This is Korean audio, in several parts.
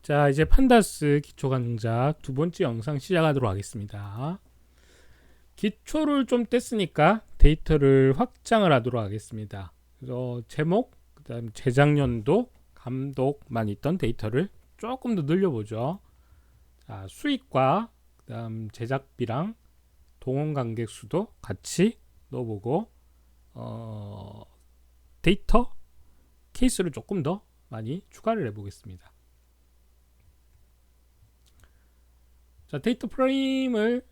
자, 이제 판다스 기초강좌 두 번째 영상 시작하도록 하겠습니다. 기초를 좀 뗐으니까 데이터를 확장을 하도록 하겠습니다. 그래서 제목, 그 다음 재작년도, 감독만 있던 데이터를 조금 더 늘려보죠. 자, 수익과 그 다음 제작비랑 동원 관객 수도 같이 넣어보고 데이터 케이스를 조금 더 많이 추가를 해보겠습니다. 자, 데이터 프레임을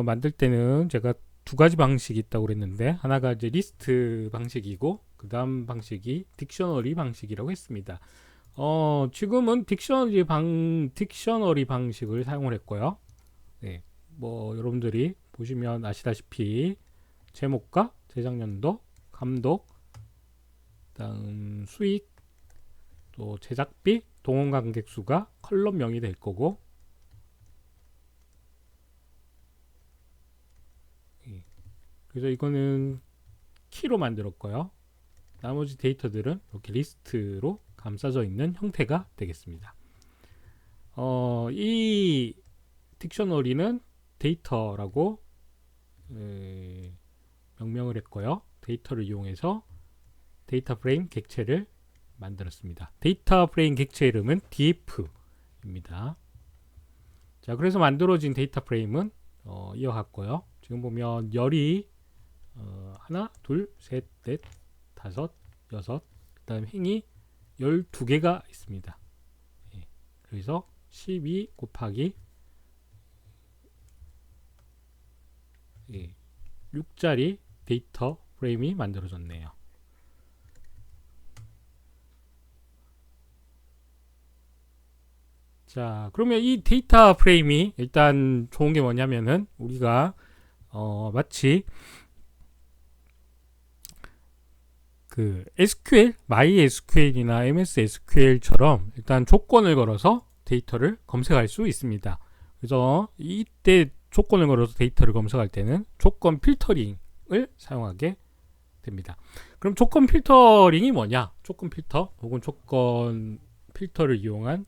만들 때는 제가 두 가지 방식이 있다고 그랬는데, 하나가 이제 리스트 방식이고 그 다음 방식이 딕셔너리 방식이라고 했습니다. 지금은 딕셔너리 방식을 사용을 했고요. 네, 뭐 여러분들이 보시면 아시다시피 제목과 재작년도, 감독, 그다음 수익, 또 제작비, 동원 관객 수가 컬럼명이 될 거고, 그래서 이거는 키로 만들었고요. 나머지 데이터들은 이렇게 리스트로 감싸져 있는 형태가 되겠습니다. 이 딕셔너리는 데이터라고 명명을 했고요. 데이터를 이용해서 데이터 프레임 객체를 만들었습니다. 데이터 프레임 객체 이름은 df입니다. 자, 그래서 만들어진 데이터 프레임은 이어갔고요. 지금 보면 열이 하나, 둘, 셋, 넷, 다섯, 여섯, 그 다음 행이 12개가 있습니다. 그래서 12 곱하기 6짜리 데이터 프레임이 만들어졌네요. 자, 그러면 이 데이터 프레임이 일단 좋은 게 뭐냐면은 우리가 마치 그 SQL, MySQL이나 MS SQL처럼 일단 조건을 걸어서 데이터를 검색할 수 있습니다. 그래서 이때 조건을 걸어서 데이터를 검색할 때는 조건 필터링을 사용하게 됩니다. 그럼 조건 필터링이 뭐냐? 조건 필터 혹은 조건 필터를 이용한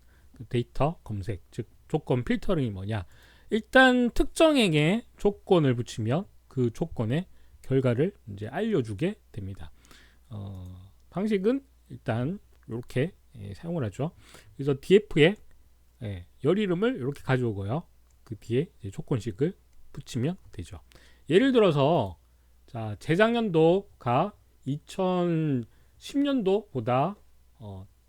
데이터 검색, 즉 조건 필터링이 뭐냐? 일단 특정에게 조건을 붙이면 그 조건의 결과를 이제 알려주게 됩니다. 방식은 일단 이렇게 사용을 하죠. 그래서 df에 열 이름을 이렇게 가져오고요. 그 뒤에 조건식을 붙이면 되죠. 예를 들어서 자, 재작년도가 2010년도보다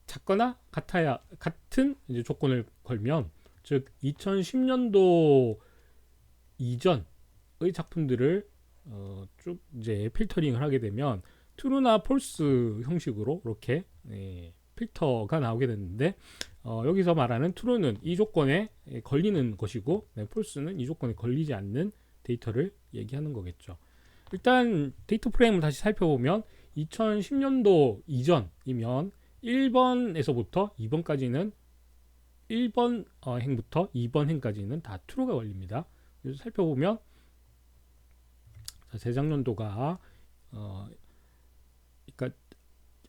작거나 같은 이제 조건을 걸면, 즉 2010년도 이전의 작품들을 쭉 이제 필터링을 하게 되면 true나 false 형식으로 이렇게 필터가 나오게 되는데, 여기서 말하는 true는 이 조건에 걸리는 것이고, false는 이 조건에 걸리지 않는 데이터를 얘기하는 거겠죠. 일단 데이터 프레임을 다시 살펴보면 2010년도 이전이면 1번에서부터 2번까지는 1번 행부터 2번 행까지는 다 true가 걸립니다. 그래서 살펴보면 재작년도가 그러니까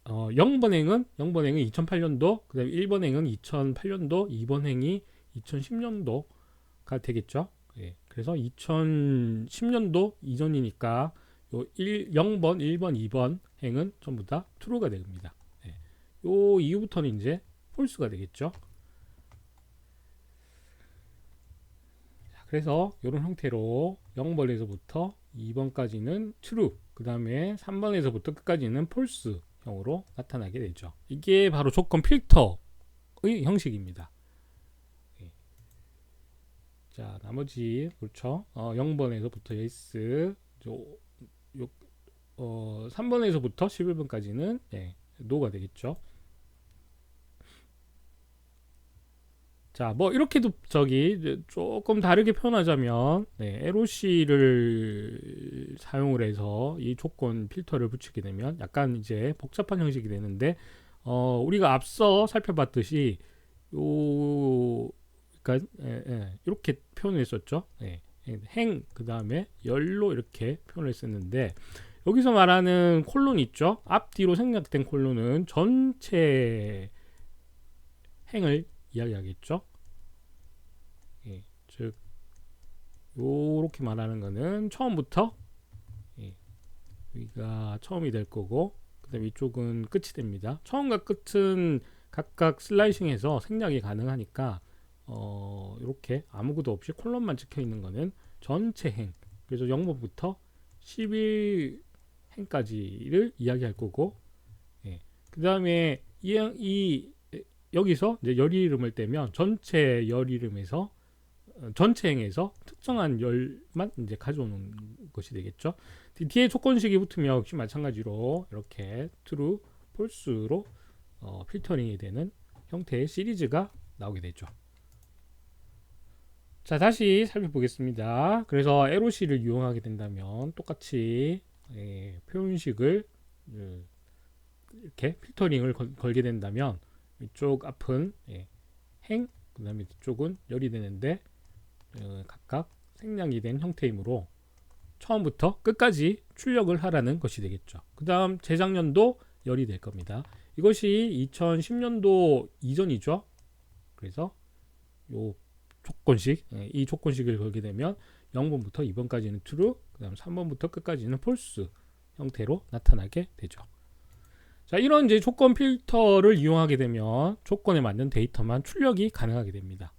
0번 행은 2008년도, 그 다음에 1번 행은 2008년도, 2번 행이 2010년도가 되겠죠. 그래서 2010년도 이전이니까 요 0번, 1번, 2번 행은 전부 다 true가 됩니다. 요 이후부터는 이제 false가 되겠죠. 그래서 이런 형태로 0번에서부터 2번까지는 true, 그 다음에 3번에서부터 끝까지는 false 형으로 나타나게 되죠. 이게 바로 조건 필터의 형식입니다. 자, 나머지 그렇죠. 0번에서부터 yes, 3번에서부터 11번까지는 no가 되겠죠. 자, 뭐 이렇게도 조금 다르게 표현하자면 LOC를 사용을 해서 이 조건 필터를 붙이게 되면 약간 이제 복잡한 형식이 되는데, 우리가 앞서 살펴봤듯이 그러니까 이렇게 표현을 했었죠. 행, 그 다음에 열로 이렇게 표현을 했었는데, 여기서 말하는 콜론 있죠. 앞뒤로 생략된 콜론은 전체 행을 이야기하겠죠. 예, 즉 요렇게 말하는 거는 처음부터 예, 여기가 처음이 될 거고 그 다음에 이쪽은 끝이 됩니다. 처음과 끝은 각각 슬라이싱해서 생략이 가능하니까 이렇게 아무것도 없이 콜론만 찍혀 있는 거는 전체 행, 그래서 0번부터 11행까지를 이야기할 거고 예, 그 다음에 여기서 이제 열 이름을 떼면 전체 열 이름에서 전체 행에서 특정한 열만 이제 가져오는 것이 되겠죠. 뒤에 조건식이 붙으면 역시 마찬가지로 이렇게 true, false로 필터링이 되는 형태의 시리즈가 나오게 되죠. 자, 다시 살펴보겠습니다. 그래서 LOC를 이용하게 된다면 똑같이 표현식을 이렇게 필터링을 걸게 된다면 이쪽 앞은 행, 그 다음에 이쪽은 열이 되는데 각각 생략이 된 형태이므로 처음부터 끝까지 출력을 하라는 것이 되겠죠. 그 다음 재작년도 열이 될 겁니다. 이것이 2010년도 이전이죠. 그래서 요 조건식, 이 조건식을 걸게 되면 0번부터 2번까지는 true, 그 다음 3번부터 끝까지는 false 형태로 나타나게 되죠. 자, 이런 이제 조건 필터를 이용하게 되면 조건에 맞는 데이터만 출력이 가능하게 됩니다.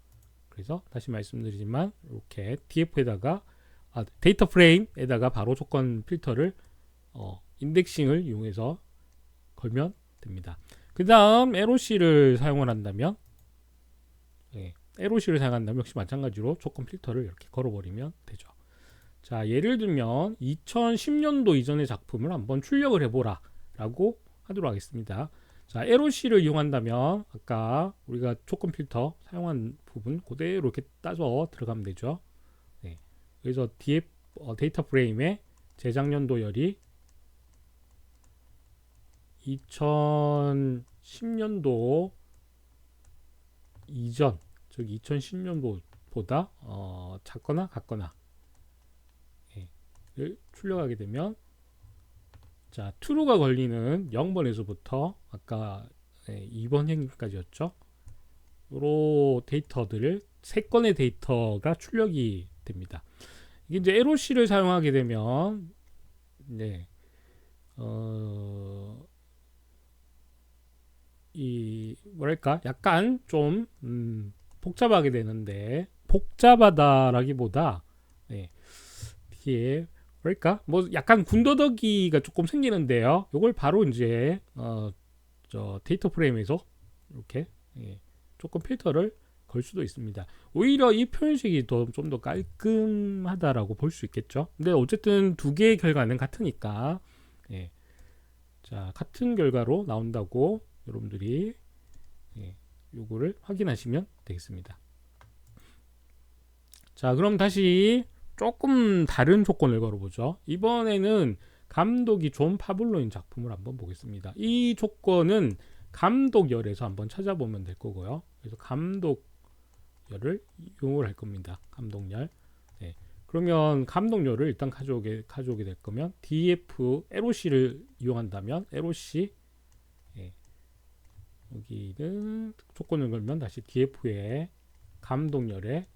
그래서 다시 말씀드리지만 이렇게 df에다가 데이터 프레임에다가 바로 조건 필터를 인덱싱을 이용해서 걸면 됩니다. 그 다음 LOC를 사용을 한다면 LOC를 사용한다면 역시 마찬가지로 조건 필터를 이렇게 걸어버리면 되죠. 자, 예를 들면 2010년도 이전의 작품을 한번 출력을 해보라 라고 하도록 하겠습니다. 자, LOC를 이용한다면 아까 우리가 조건 필터 사용한 부분 그대로 이렇게 따져 들어가면 되죠. 네. 그래서 데이터 프레임에 재작년도 열이 2010년도 이전, 즉 2010년도보다 작거나 같거나 를 출력하게 되면 자, true가 걸리는 0번에서부터 아까 2번 행까지였죠. 요런 데이터들을 3건의 데이터가 출력이 됩니다. 이게 이제 LOC를 사용하게 되면 이 뭐랄까 약간 좀 복잡하게 되는데 복잡하다라기보다 뒤에 뭐랄까 뭐 약간 군더더기가 조금 생기는데요. 요걸 바로 이제 저 데이터 프레임에서 이렇게 조금 필터를 걸 수도 있습니다. 오히려 이 표현식이 좀 더 깔끔하다라고 볼 수 있겠죠. 근데 어쨌든 두 개의 결과는 같으니까 자, 같은 결과로 나온다고 여러분들이 요거를 확인하시면 되겠습니다. 자, 그럼 다시 조금 다른 조건을 걸어보죠. 이번에는 감독이 존 파블로인 작품을 한번 보겠습니다. 이 조건은 감독열에서 한번 찾아보면 될 거고요. 그래서 감독열을 이용을 할 겁니다. 감독열. 그러면 감독열을 일단 가져오게 될 거면 df LOC를 이용한다면 LOC 여기는 조건을 걸면 다시 df에 감독열에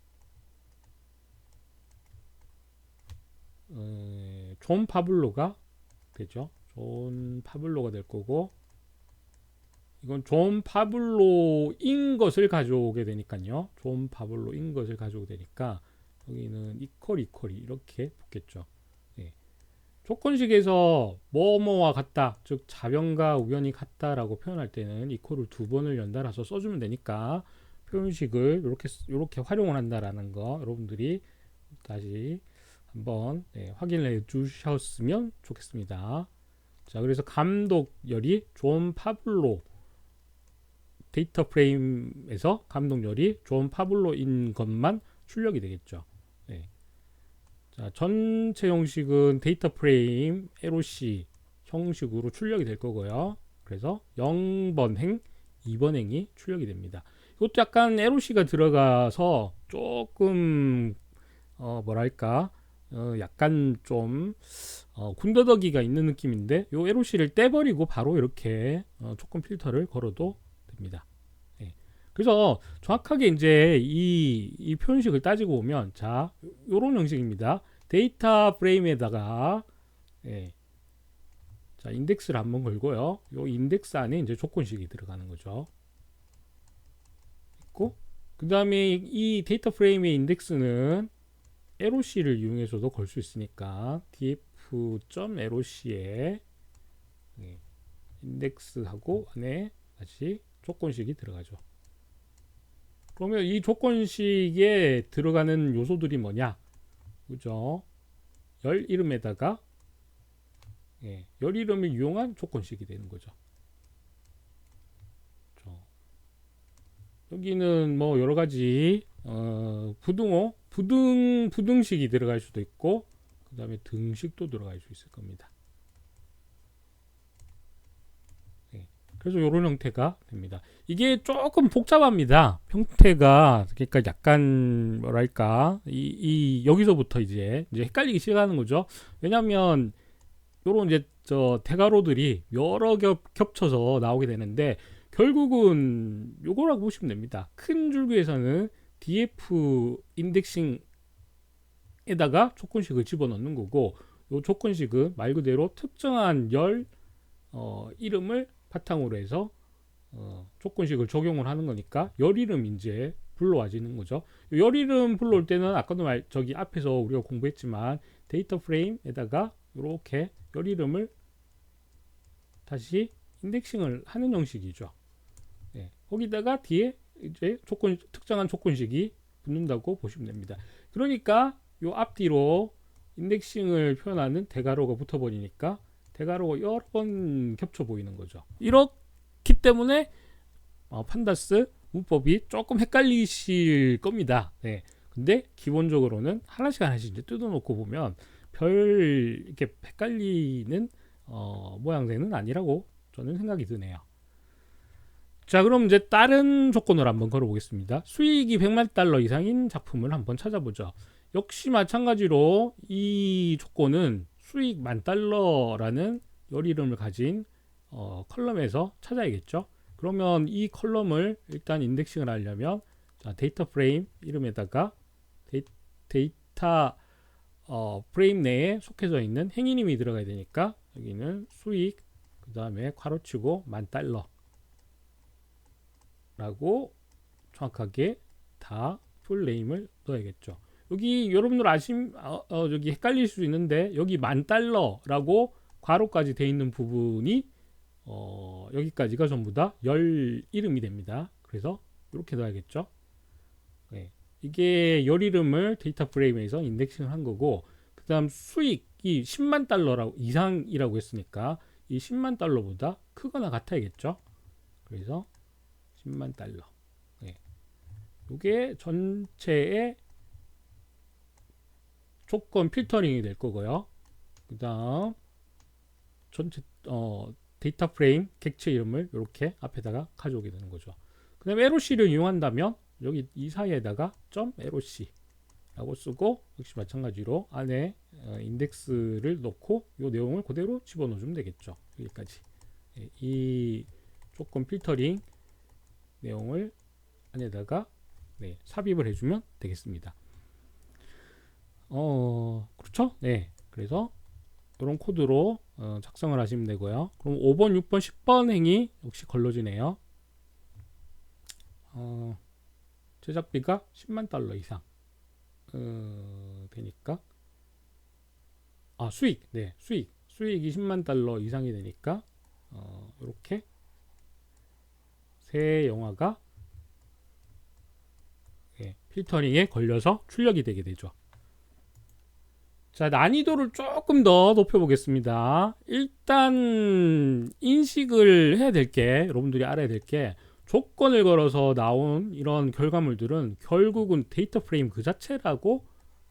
존 파블로가 되죠. 존 파블로가 될 거고 이건 존 파블로인 것을 가져오게 되니까요. 존 파블로인 것을 가져오게 되니까 여기는 이퀄이 이렇게 붙겠죠. 조건식에서 뭐뭐와 같다, 즉 자변과 우연히 같다라고 표현할 때는 이퀄을 2번을 연달아서 써주면 되니까 표현식을 이렇게 활용을 한다라는 거 여러분들이 다시 한번 확인을 해 주셨으면 좋겠습니다. 자, 그래서 감독열이 존 파블로 데이터 프레임에서 감독열이 존 파블로인 것만 출력이 되겠죠. 자, 전체 형식은 데이터 프레임 LOC 형식으로 출력이 될 거고요. 그래서 0번 행, 2번 행이 출력이 됩니다. 이것도 약간 LOC가 들어가서 조금 뭐랄까 약간 좀 군더더기가 있는 느낌인데 요 LOC를 떼버리고 바로 이렇게 조건 필터를 걸어도 됩니다. 그래서 정확하게 이제 이 표현식을 따지고 보면 자, 요런 형식입니다. 데이터 프레임에다가 예, 자, 인덱스를 한번 걸고요. 요 인덱스 안에 이제 조건식이 들어가는 거죠. 있고 그 다음에 이 데이터 프레임의 인덱스는 ROC를 이용해서도 걸 수 있으니까 df.roc에 인덱스하고 안에 다시 조건식이 들어가죠. 그러면 이 조건식에 들어가는 요소들이 뭐냐? 그죠? 열 이름에다가 열 이름을 이용한 조건식이 되는 거죠. 여기는 뭐 여러 가지 부등식이 들어갈 수도 있고 그 다음에 등식도 들어갈 수 있을 겁니다. 그래서 이런 형태가 됩니다. 이게 조금 복잡합니다. 형태가 그러니까 약간 뭐랄까 여기서부터 이제 헷갈리기 시작하는 거죠. 왜냐하면 요런 이제 저 대괄호들이 여러 겹쳐서 나오게 되는데 결국은 요거라고 보시면 됩니다. 큰 줄기에서는 df 인덱싱에다가 조건식을 집어넣는 거고 요 조건식은 말 그대로 특정한 열 이름을 바탕으로 해서 조건식을 적용을 하는 거니까 열 이름 이제 불러와지는 거죠. 열 이름 불러올 때는 아까도 저기 앞에서 우리가 공부했지만 데이터 프레임에다가 이렇게 열 이름을 다시 인덱싱을 하는 형식이죠. 거기다가 뒤에 이제 특정한 조건식이 붙는다고 보시면 됩니다. 그러니까 요 앞뒤로 인덱싱을 표현하는 대괄호가 붙어버리니까 대괄호가 여러 번 겹쳐 보이는 거죠. 이렇기 때문에 판다스 문법이 조금 헷갈리실 겁니다. 근데 기본적으로는 하나씩 이제 뜯어놓고 보면 별 이렇게 헷갈리는 모양새는 아니라고 저는 생각이 드네요. 자, 그럼 이제 다른 조건을 한번 걸어보겠습니다. 수익이 100만 달러 이상인 작품을 한번 찾아보죠. 역시 마찬가지로 이 조건은 수익 10,000달러라는 열 이름을 가진 컬럼에서 찾아야겠죠. 그러면 이 컬럼을 일단 인덱싱을 하려면 자, 데이터 프레임 이름에다가 데이터 프레임 내에 속해져 있는 행이름이 들어가야 되니까 여기는 수익 그 다음에 괄호치고 10,000달러 라고 정확하게 다 풀네임을 넣어야겠죠. 여기 여러분들 여기 헷갈릴 수 있는데 여기 10,000달러라고 괄호까지 되어 있는 부분이 여기까지가 전부 다 열 이름이 됩니다. 그래서 이렇게 넣어야겠죠. 이게 열 이름을 데이터 프레임에서 인덱싱을 한 거고 그 다음 수익이 10만 달러 이상이라고 했으니까 이 10만 달러보다 크거나 같아야겠죠. 그래서 10만 달러. 이게 전체의 조건 필터링이 될 거고요. 그 다음 전체 데이터 프레임 객체 이름을 이렇게 앞에다가 가져오게 되는 거죠. 그 다음에 ROC를 이용한다면 여기 이 사이에다가 .ROC 라고 쓰고 역시 마찬가지로 안에 인덱스를 넣고 이 내용을 그대로 집어넣어주면 되겠죠. 여기까지 이 조건 필터링 내용을 안에다가 삽입을 해주면 되겠습니다. 그렇죠? 그래서 이런 코드로 작성을 하시면 되고요. 그럼 5번, 6번, 10번 행이 역시 걸러지네요. 제작비가 10만 달러 이상 되니까 수익이 10만 달러 이상이 되니까 이렇게 새 영화가 필터링에 걸려서 출력이 되게 되죠. 자, 난이도를 조금 더 높여보겠습니다. 일단 인식을 해야 될 게 여러분들이 알아야 될 게 조건을 걸어서 나온 이런 결과물들은 결국은 데이터 프레임 그 자체라고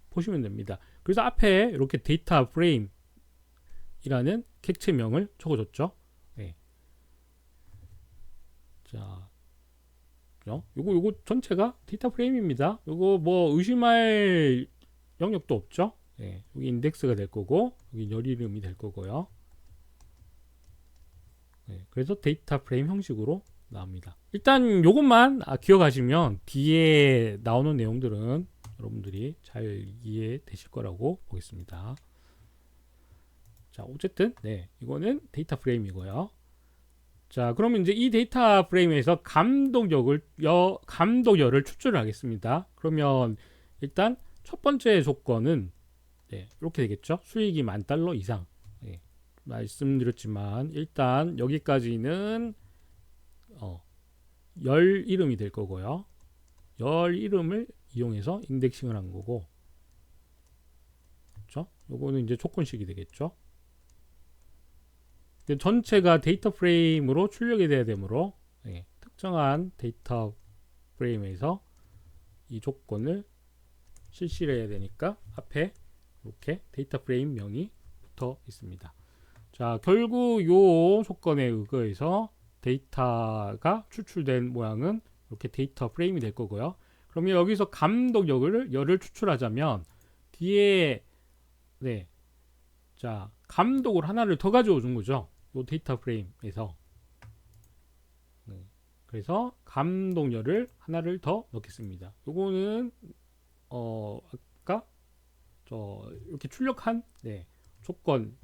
보시면 됩니다. 그래서 앞에 이렇게 데이터 프레임이라는 객체명을 적어줬죠. 자, 요거 전체가 데이터 프레임입니다. 요거 뭐 의심할 영역도 없죠. 여기 인덱스가 될 거고 여기 열 이름이 될 거고요. 그래서 데이터 프레임 형식으로 나옵니다. 일단 요것만 기억하시면 뒤에 나오는 내용들은 여러분들이 잘 이해되실 거라고 보겠습니다. 자, 어쨌든 네, 이거는 데이터 프레임이고요. 자, 그러면 이제 이 데이터 프레임에서 감독열을 추출을 하겠습니다. 그러면 일단 첫 번째 조건은 네, 이렇게 되겠죠. 수익이 $10,000 이상. 네, 말씀드렸지만 일단 여기까지는 열 이름이 될 거고요. 열 이름을 이용해서 인덱싱을 한 거고, 그렇죠? 요거는 이제 조건식이 되겠죠. 전체가 데이터 프레임으로 출력이 돼야 되므로 네, 특정한 데이터 프레임에서 이 조건을 실시를 해야 되니까 앞에 이렇게 데이터 프레임 명이 붙어 있습니다. 자, 결국 요 조건에 의거해서 데이터가 추출된 모양은 이렇게 데이터 프레임이 될 거고요. 그러면 여기서 감독열을 추출하자면 뒤에 네, 자, 감독을 하나를 더 가져오 준 거죠. 요 데이터 프레임에서. 네, 그래서 감독열을 하나를 더 넣겠습니다. 요거는 아까 이렇게 출력한 네, 조건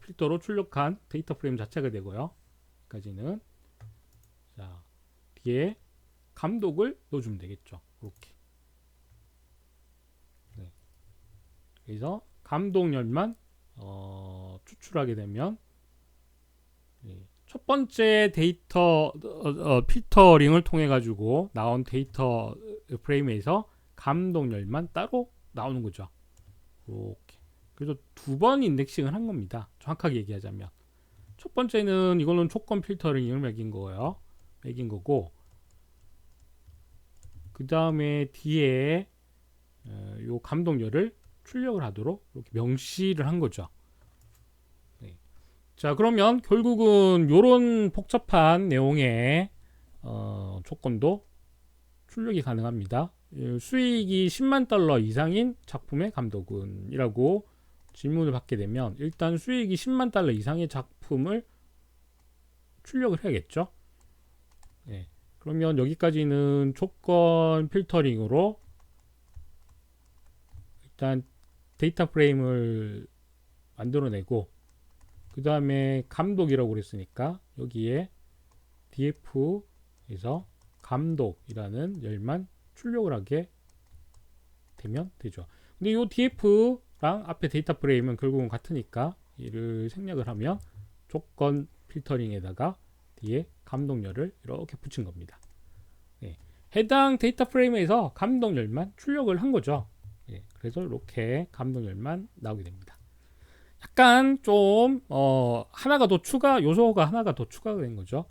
필터로 출력한 데이터 프레임 자체가 되고요. 여기까지는 자, 뒤에 감독을 넣어주면 되겠죠. 이렇게. 네. 그래서 감독열만 추출하게 되면 첫 번째 데이터 필터링을 통해 가지고 나온 데이터 프레임에서 감독열만 따로 나오는 거죠. 이렇게. 그래서 두 번 인덱싱을 한 겁니다. 정확하게 얘기하자면 첫 번째는 이거는 조건 필터링을 매긴 거예요. 매긴 거고, 그 다음에 뒤에 요 감독열을 출력을 하도록 이렇게 명시를 한 거죠. 네. 자, 그러면 결국은 요런 복잡한 내용의 조건도 출력이 가능합니다. 수익이 $100,000 이상인 작품의 감독은 이라고 질문을 받게 되면 일단 수익이 $100,000 이상의 작품을 출력을 해야겠죠. 네. 그러면 여기까지는 조건 필터링으로 일단 데이터 프레임을 만들어내고, 그 다음에 감독이라고 그랬으니까 여기에 df에서 감독이라는 열만 출력을 하게 되면 되죠. 근데 이 df랑 앞에 데이터 프레임은 결국은 같으니까 이를 생략을 하면 조건 필터링에다가 뒤에 감독열을 이렇게 붙인 겁니다. 네. 해당 데이터 프레임에서 감독열만 출력을 한 거죠. 네. 그래서 이렇게 감독열만 나오게 됩니다. 약간 좀 하나가 더 요소가 하나가 더 추가가 된 거죠.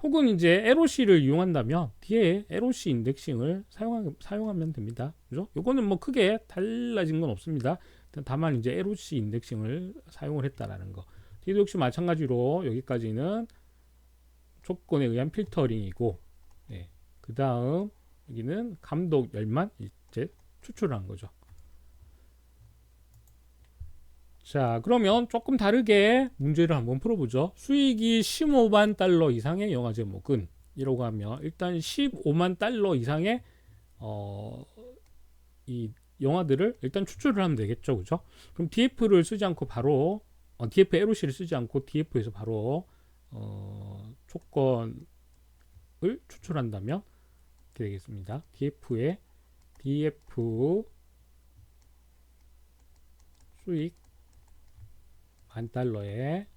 혹은 이제 LOC를 이용한다면 뒤에 LOC 인덱싱을 사용하면 됩니다. 그죠? 요거는 뭐 크게 달라진 건 없습니다. 다만 이제 LOC 인덱싱을 사용을 했다라는 거. 뒤도 역시 마찬가지로 여기까지는 조건에 의한 필터링이고, 예, 그 다음 여기는 감독열만 이제 추출한 거죠. 자, 그러면 조금 다르게 문제를 한번 풀어보죠. 수익이 $150,000 이상의 영화 제목은 이라고 하면 일단 $150,000 이상의 이 영화들을 일단 추출을 하면 되겠죠. 그죠? 그럼 DF를 쓰지 않고 바로 DF LOC를 쓰지 않고 DF에서 바로 조건을 추출한다면 이렇게 되겠습니다. DF에 DF 수익 $10,000에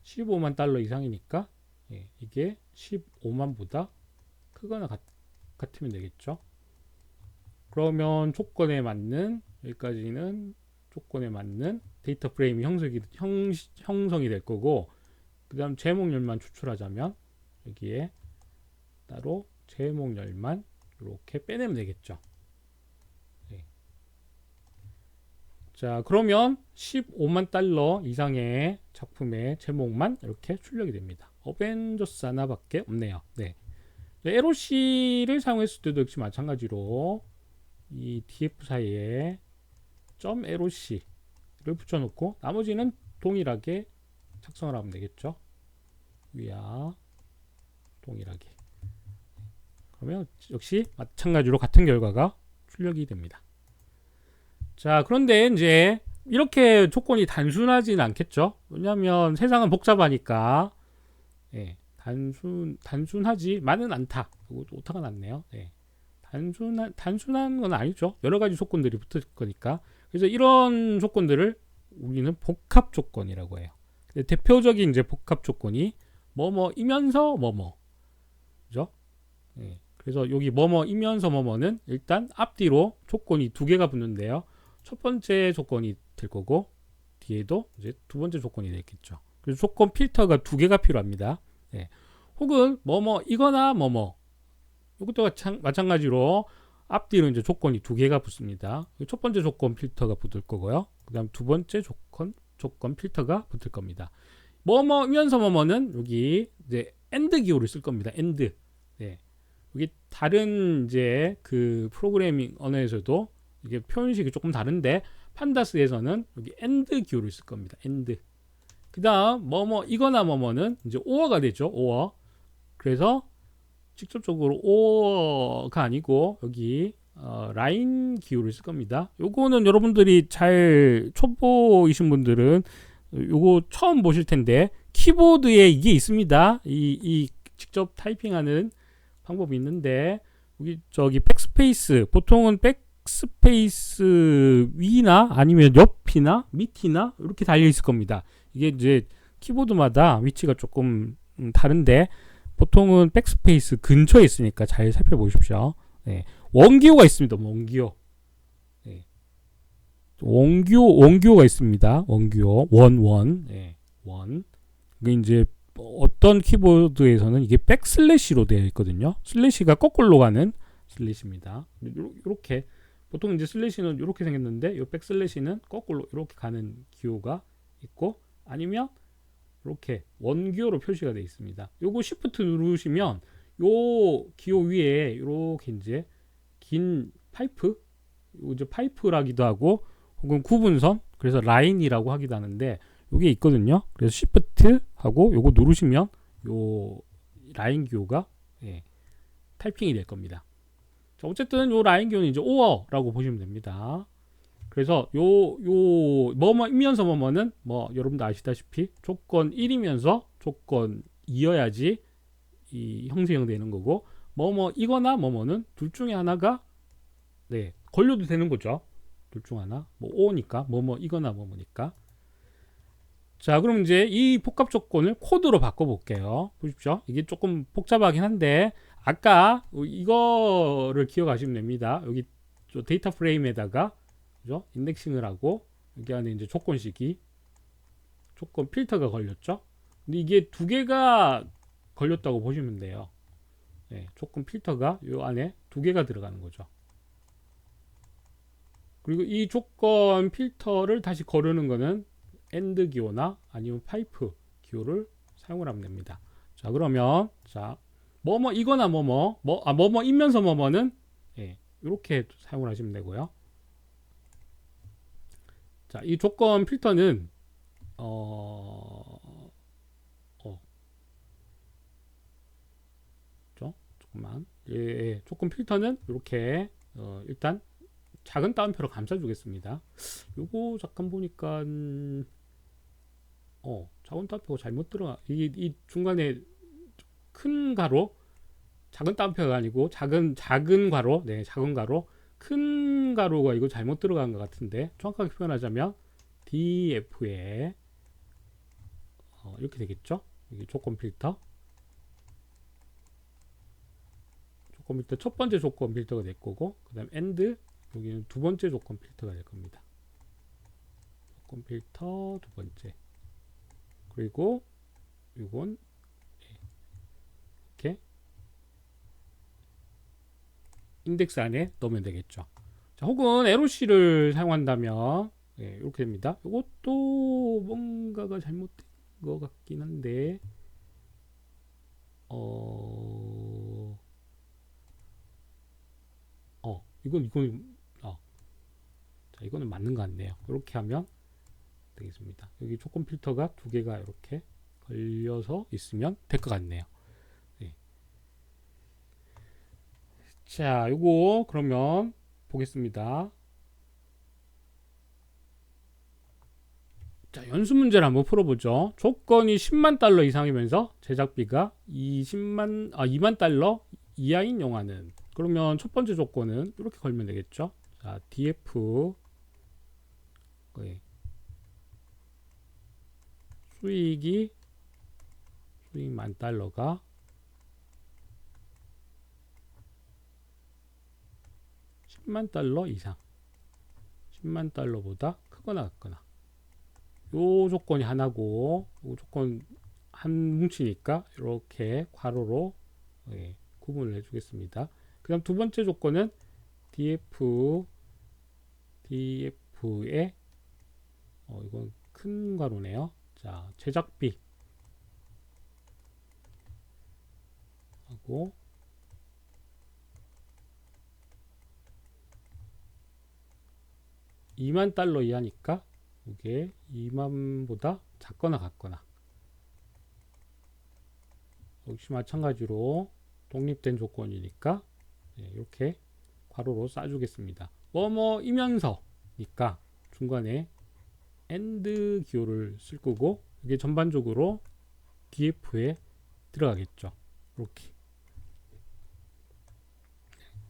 $150,000 이상이니까 이게 15만보다 크거나 같으면 되겠죠. 그러면 조건에 맞는, 여기까지는 조건에 맞는 데이터 프레임이 형성이 될 거고, 그 다음 제목열만 추출하자면 여기에 따로 제목열만 이렇게 빼내면 되겠죠. 네. 자, 그러면 $150,000 이상의 작품의 제목만 이렇게 출력이 됩니다. 어벤져스 하나밖에 없네요. 네. LOC를 사용했을 때도 역시 마찬가지로 이 df 사이에 .loc를 붙여놓고 나머지는 동일하게 작성을 하면 되겠죠. 위아 동일하게. 그러면 역시 마찬가지로 같은 결과가 출력이 됩니다. 자, 그런데 이제 이렇게 조건이 단순하진 않겠죠. 왜냐하면 세상은 복잡하니까. 예, 단순하지만은 않다. 오타가 났네요. 예, 단순한 건 아니죠. 여러 가지 조건들이 붙을 거니까. 그래서 이런 조건들을 우리는 복합 조건이라고 해요. 대표적인 이제 복합 조건이 뭐뭐이면서 뭐뭐, 그죠? 예, 그래서 여기 뭐뭐이면서 뭐뭐는 일단 앞뒤로 조건이 두 개가 붙는데요. 첫 번째 조건이 될 거고 뒤에도 이제 두 번째 조건이 되겠죠. 그래서 조건 필터가 두 개가 필요합니다. 예. 혹은 뭐뭐 이거나 뭐뭐 이것도 마찬가지로 앞뒤로 이제 조건이 두 개가 붙습니다. 첫 번째 조건 필터가 붙을 거고요. 그다음 두 번째 조건 필터가 붙을 겁니다. 뭐뭐면서 뭐뭐는 여기 이제 AND 기호를 쓸 겁니다. AND. 네. 여기 다른 이제 그 프로그래밍 언어에서도 이게 표현식이 조금 다른데 판다스에서는 여기 AND 기호를 쓸 겁니다. AND. 그다음 뭐뭐 이거나 뭐뭐는 이제 OR가 되죠. OR. 그래서 직접적으로 OR가 아니고 여기 라인 기호를 쓸 겁니다. 요거는 여러분들이 잘 초보이신 분들은 요거 처음 보실 텐데 키보드에 이게 있습니다. 이 직접 타이핑하는 방법이 있는데 여기 저기 백스페이스 보통은 백스페이스 위나 아니면 옆이나 밑이나 이렇게 달려 있을 겁니다. 이게 이제 키보드마다 위치가 조금 다른데 보통은 백스페이스 근처에 있으니까 잘 살펴보십시오. 네. 원기호가 있습니다. 원기호. 네. 원기호가 있습니다. 원기호. 원. 네. 원. 이게 이제 어떤 키보드에서는 이게 백슬래시로 되어 있거든요. 슬래시가 거꾸로 가는 슬래시입니다. 이렇게 보통 이제 슬래시는 이렇게 생겼는데 이 백슬래시는 거꾸로 이렇게 가는 기호가 있고 아니면 이렇게 원기호로 표시가 되어 있습니다. 요거 Shift 누르시면 요 기호 위에 이렇게 이제 긴 파이프, 이제 파이프라기도 하고 혹은 구분선, 그래서 라인이라고 하기도 하는데 요게 있거든요. 그래서 Shift 하고 요거 누르시면 요 라인 기호가 타이핑이 될 겁니다. 자, 어쨌든 요 라인 기호는 이제 OR라고 보시면 됩니다. 그래서 뭐뭐이면서 뭐뭐는 뭐 여러분도 아시다시피 조건 1이면서 조건 2여야지 이 형성이 되는 거고 뭐뭐이거나 뭐뭐는 둘 중에 하나가 걸려도 되는 거죠. 둘 중 하나. 뭐 O니까 뭐뭐이거나 뭐뭐니까. 자, 그럼 이제 이 복합 조건을 코드로 바꿔 볼게요. 보십시오. 이게 조금 복잡하긴 한데 아까 이거를 기억하시면 됩니다. 여기 데이터 프레임에다가 그죠? 인덱싱을 하고 여기 안에 이제 조건 필터가 걸렸죠. 근데 이게 두 개가 걸렸다고 보시면 돼요. 조건 필터가 이 안에 두 개가 들어가는 거죠. 그리고 이 조건 필터를 다시 거르는 거는 AND 기호나 아니면 파이프 기호를 사용을 하면 됩니다. 자, 그러면 자 뭐뭐 이거나 뭐뭐이면서 뭐뭐는 이렇게 사용을 하시면 되고요. 자, 이 조건 필터는 조금만 조건 필터는 이렇게 일단 작은 따옴표로 감싸주겠습니다. 요거 잠깐 보니까 작은 따옴표가 잘못 들어가 이 중간에 큰 가로 작은 따옴표가 아니고 작은 가로 작은 가로 큰 가로가 이거 잘못 들어간 것 같은데 정확하게 표현하자면 DF에 이렇게 되겠죠. 이게 조건 필터 첫 번째 조건 필터가 될 거고 그 다음 AND 여기는 두 번째 조건 필터가 될 겁니다. 조건 필터 두 번째 그리고 이건 이렇게 인덱스 안에 넣으면 되겠죠. 자, 혹은 LOC를 사용한다면 이렇게 됩니다. 이것도 뭔가가 잘못된 것 같긴 한데 이건 자, 이거는 맞는 것 같네요. 이렇게 하면 되겠습니다. 여기 조건 필터가 두 개가 이렇게 걸려서 있으면 될 것 같네요. 네. 자, 요거 그러면 보겠습니다. 자, 연수 문제를 한번 풀어보죠. 조건이 10만 달러 이상이면서 제작비가 2만 달러 이하인 영화는, 그러면 첫 번째 조건은 이렇게 걸면 되겠죠. 자, DF 수익 10,000달러가 10만 달러 이상, 10만 달러보다 크거나 같거나. 요 조건이 하나고, 요 조건 한 뭉치니까 이렇게 괄호로 구분을 해주겠습니다. 그 다음 두 번째 조건은 DF의 이건 큰 괄호네요. 자, 제작비 하고 $20,000 이하니까 이게 2만보다 작거나 같거나. 역시 마찬가지로 독립된 조건이니까 이렇게 괄호로 싸주겠습니다. 뭐뭐이면서니까 중간에 and 기호를 쓸 거고, 이게 전반적으로 DF에 들어가겠죠. 이렇게.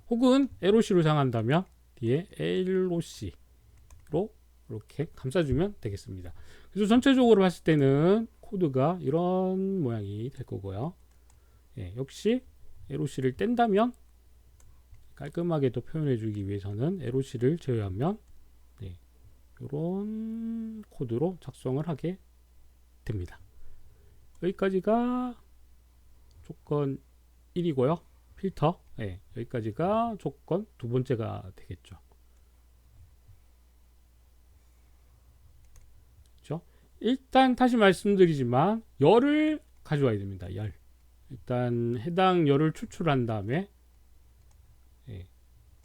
혹은 LOC로 사용한다면 뒤에 LOC로 이렇게 감싸주면 되겠습니다. 그래서 전체적으로 봤을 때는 코드가 이런 모양이 될 거고요. 역시 LOC를 뗀다면, 깔끔하게 또 표현해 주기 위해서는 LOC를 제외하면 이런 코드로 작성을 하게 됩니다. 여기까지가 조건 1이고요. 필터. 여기까지가 조건 두 번째가 되겠죠. 그렇죠? 일단 다시 말씀드리지만 열을 가져와야 됩니다. 열. 일단 해당 열을 추출한 다음에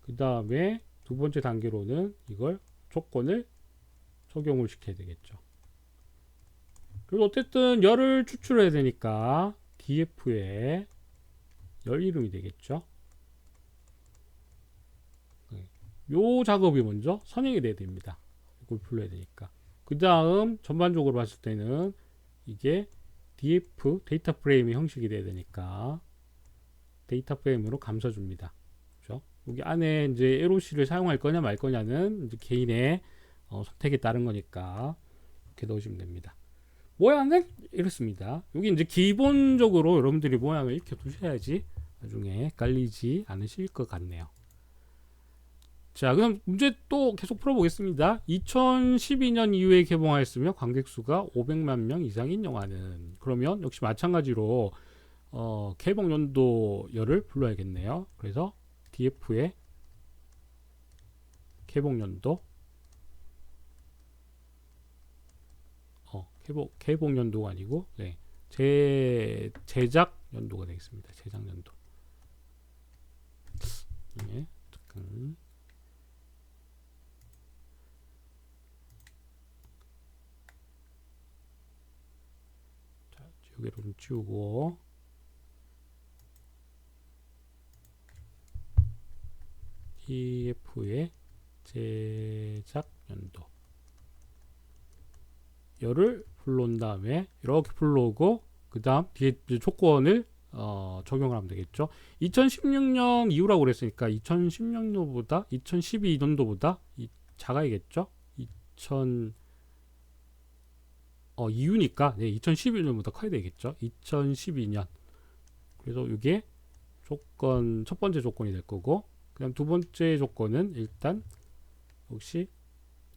그 다음에 두 번째 단계로는 이걸 조건을 적용을 시켜야 되겠죠. 그리고 어쨌든 열을 추출해야 되니까 DF에 열 이름이 되겠죠. 요 작업이 먼저 선행이 돼야 됩니다. 이걸 불러야 되니까. 그 다음 전반적으로 봤을 때는 이게 DF 데이터 프레임의 형식이 돼야 되니까 데이터 프레임으로 감싸줍니다. 그렇죠? 여기 안에 이제 LOC를 사용할 거냐 말 거냐는 이제 개인의 선택에 따른 거니까 이렇게 넣으시면 됩니다. 모양은 이렇습니다. 여기 이제 기본적으로 여러분들이 모양을 이렇게 두셔야지 나중에 헷갈리지 않으실 것 같네요. 자, 그럼 문제 또 계속 풀어보겠습니다. 2012년 이후에 개봉하였으며 관객수가 500만 명 이상인 영화는, 그러면 역시 마찬가지로 개봉 연도열을 불러야겠네요. 그래서 DF에 개봉 연도, 개봉 연도가 아니고 제작 연도가 되겠습니다. 제작 연도. 잠깐. 자, 여기로 좀 지우고 DF의 제작 연도 열을 불러온 다음에 이렇게 불러오고, 그 다음 뒤에 조건을 적용을 하면 되겠죠. 2016년 이후라고 그랬으니까 2016년보다 2012년도보다 작아야겠죠. 이후니까 2011년보다 커야 되겠죠. 2012년. 그래서 이게 조건 첫 번째 조건이 될 거고, 그 다음 두 번째 조건은 일단 역시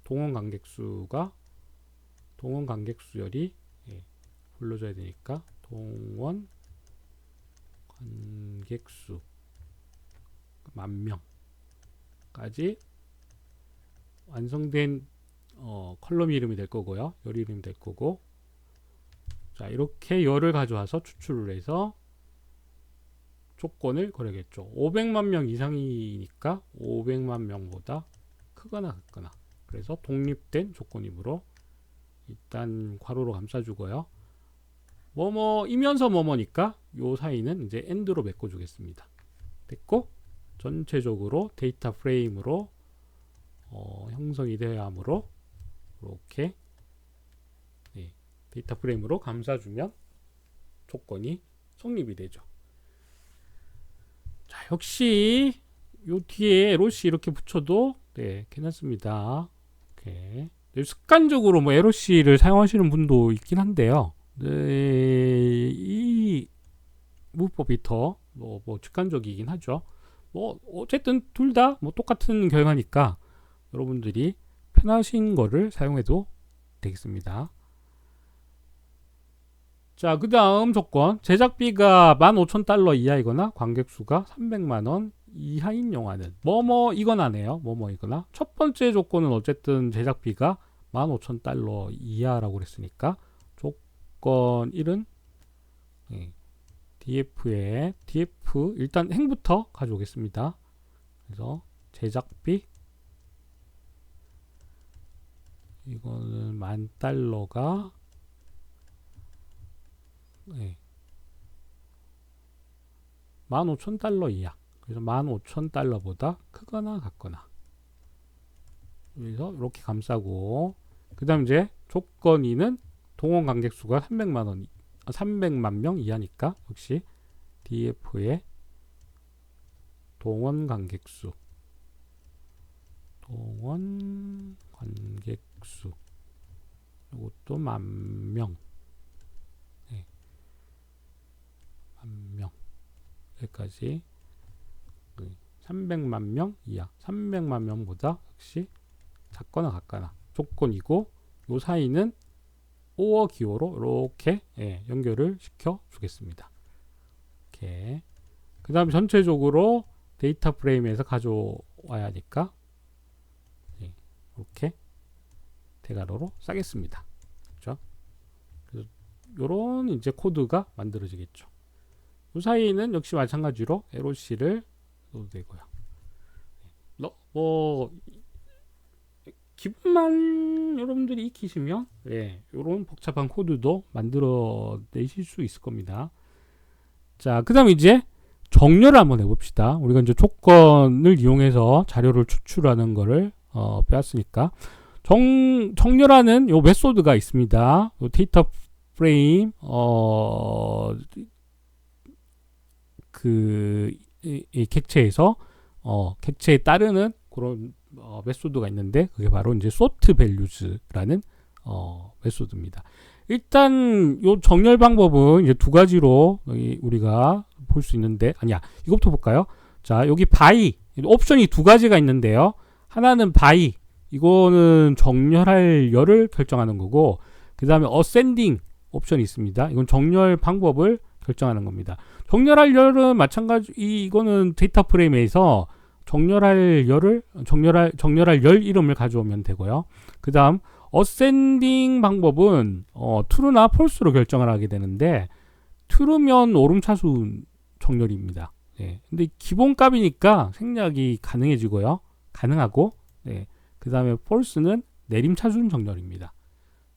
동원 관객수열이 불러줘야 되니까 동원 관객수 10,000명까지 완성된 컬럼 이름이 될 거고요. 열 이름이 될 거고, 자, 이렇게 열을 가져와서 추출을 해서 조건을 걸어야겠죠. 500만 명 이상이니까 500만 명보다 크거나 같거나. 그래서 독립된 조건이므로 일단 괄호로 감싸주고요. 뭐뭐이면서 뭐뭐니까 요 사이는 이제 end로 메꿔주겠습니다. 됐고, 전체적으로 데이터 프레임으로 형성이 되어야 하므로 이렇게 데이터 프레임으로 감싸주면 조건이 성립이 되죠. 자, 역시 요 뒤에 에로씨 이렇게 붙여도 괜찮습니다. 이렇게. 습관적으로 뭐 에로씨를 사용하시는 분도 있긴 한데요. 이 문법이 더 뭐 직관적이긴 하죠. 뭐 어쨌든 둘 다 뭐 똑같은 결과니까 여러분들이 편하신 거를 사용해도 되겠습니다. 자, 그 다음 조건, 제작비가 15,000달러 이하이거나 관객수가 300만원 이하인 영화는 뭐뭐 이거나네요. 뭐뭐 이거나. 첫 번째 조건은 어쨌든 제작비가 15,000달러 이하라고 그랬으니까 조건 1은 DF에 DF 일단 행부터 가져오겠습니다. 그래서 제작비 이거는 10,000달러가 15,000달러 이하. 그래서 15,000달러보다 크거나 같거나. 그래서 이렇게 감싸고, 그 다음 이제 조건 2는 동원 관객 수가 300만 명 이하니까 역시 DF의 동원 관객 수. 동원 관객 수. 이것도 10,000명. 10,000명. 여기까지 300만 명 이하. 300만 명보다 역시 작거나 같거나 조건이고, 요 사이는 오어 기호로 이렇게 연결을 시켜 주겠습니다. 이렇게. 그 다음 전체적으로 데이터 프레임에서 가져와야 하니까 이렇게 대괄호로 싸겠습니다. 그렇죠? 그래서 요런 이제 코드가 만들어지겠죠. 이 사이는 역시 마찬가지로 LOC를 넣어도 되고요. 뭐 기본만 여러분들이 익히시면 이런 복잡한 코드도 만들어 내실 수 있을 겁니다. 자, 그 다음 이제 정렬을 한번 해봅시다. 우리가 이제 조건을 이용해서 자료를 추출하는 거를 배웠으니까 정렬하는 요 메소드가 있습니다. 요 데이터 프레임 이 객체에서 객체에 따르는 그런 메소드가 있는데, 그게 바로 이제 sort values라는 메소드입니다. 일단 요 정렬 방법은 이제 두 가지로 우리가 볼 수 있는데, 아니야, 이것부터 볼까요? 자, 여기 by 옵션이 두 가지가 있는데요. 하나는 by, 이거는 정렬할 열을 결정하는 거고, 그 다음에 ascending 옵션이 있습니다. 이건 정렬 방법을 결정하는 겁니다. 정렬할 열은 마찬가지, 이거는 데이터 프레임에서 정렬할 열 이름을 가져오면 되고요. 그 다음 ascending 방법은 true나 false로 결정을 하게 되는데, true면 오름차순 정렬입니다. 근데 기본 값이니까 생략이 가능하고, 그 다음에 false는 내림차순 정렬입니다.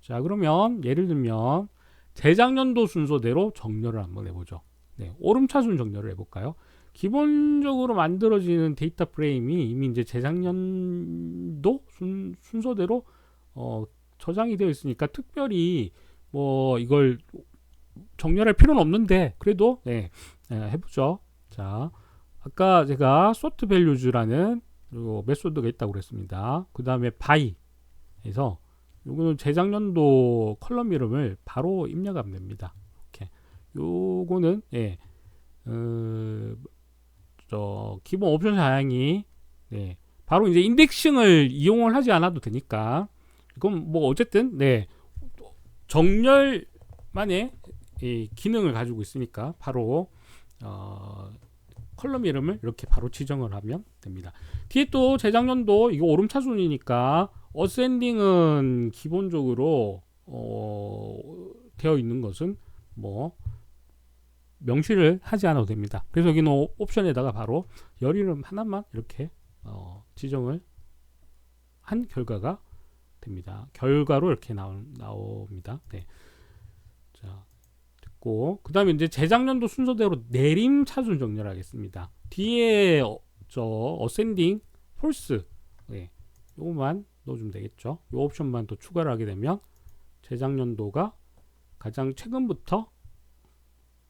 자, 그러면 예를 들면 재작년도 순서대로 정렬을 한번 해보죠. 오름차순 정렬을 해볼까요? 기본적으로 만들어지는 데이터 프레임이 이미 이제 재작년도 순서대로 저장이 되어 있으니까 특별히 뭐 이걸 정렬할 필요는 없는데, 그래도 해보죠. 자, 아까 제가 sort values라는 메소드가 있다고 그랬습니다. 그 다음에 by에서 요거는 재작년도 컬럼 이름을 바로 입력하면 됩니다. 이렇게. 요거는 기본 옵션 사양이 바로 이제 인덱싱을 이용을 하지 않아도 되니까, 이건 뭐 어쨌든 정렬만의 기능을 가지고 있으니까 바로 컬럼 이름을 이렇게 바로 지정을 하면 됩니다. 뒤에 또 재작년도 이거 오름차순이니까 어센딩은 기본적으로 되어 있는 것은 뭐 명시를 하지 않아도 됩니다. 그래서 여기는 옵션에다가 바로 열 이름 하나만 이렇게 지정을 한 결과가 됩니다. 결과로 이렇게 나옵니다. 네. 자, 됐고 그 다음에 이제 재작년도 순서대로 내림 차순 정렬하겠습니다. 뒤에 저 어센딩 폴스 요거만 넣어주면 되겠죠. 요 옵션만 또 추가를 하게 되면 재작년도가 가장 최근부터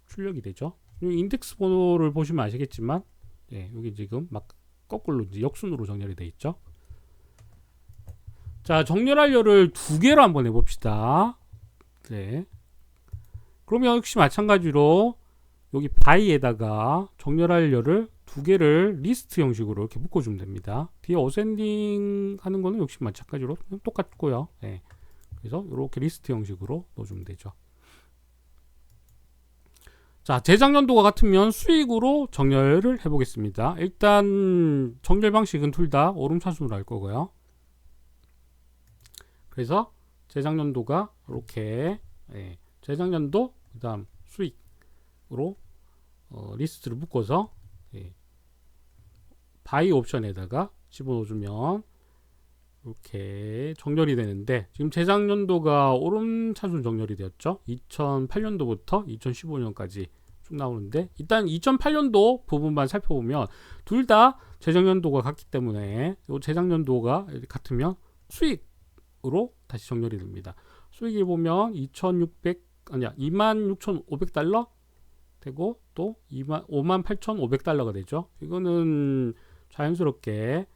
출력이 되죠. 인덱스 번호를 보시면 아시겠지만 여기 지금 막 거꾸로 이제 역순으로 정렬이 되어 있죠. 자, 정렬할 열을 두 개로 한번 해봅시다. 네. 그러면 역시 마찬가지로 여기 바이에다가 정렬할 열을 두 개를 리스트 형식으로 이렇게 묶어주면 됩니다. 뒤에 어센딩 하는 거는 역시 마찬가지로 똑같고요. 네. 그래서 이렇게 리스트 형식으로 넣어주면 되죠. 자, 재작년도가 같으면 수익으로 정렬을 해보겠습니다. 일단 정렬 방식은 둘 다 오름차순으로 할 거고요. 그래서 재작년도가 이렇게 재작년도 그 다음 수익으로 리스트를 묶어서 바이 옵션에다가 집어넣어주면 이렇게 정렬이 되는데, 지금 재작년도가 오름차순 정렬이 되었죠. 2008년도부터 2015년까지 쭉 나오는데, 일단 2008년도 부분만 살펴보면 둘 다 재작년도가 같기 때문에 이 재작년도가 같으면 수익으로 다시 정렬이 됩니다. 수익을 보면 26,500달러 되고 또 58,500달러가 되죠. 이거는 자연스럽게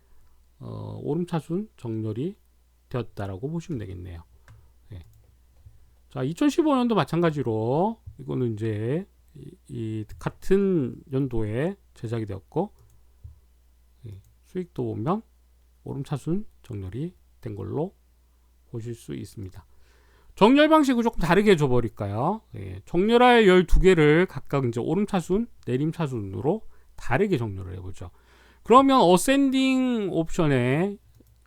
오름차순 정렬이 되었다라고 보시면 되겠네요. 자, 2015년도 마찬가지로 이거는 이제 이 같은 연도에 제작이 되었고, 수익도 보면 오름차순 정렬이 된 걸로 보실 수 있습니다. 정렬 방식을 조금 다르게 줘버릴까요? 정렬할 12개를 각각 이제 오름차순, 내림차순으로 다르게 정렬을 해보죠. 그러면 어센딩 옵션에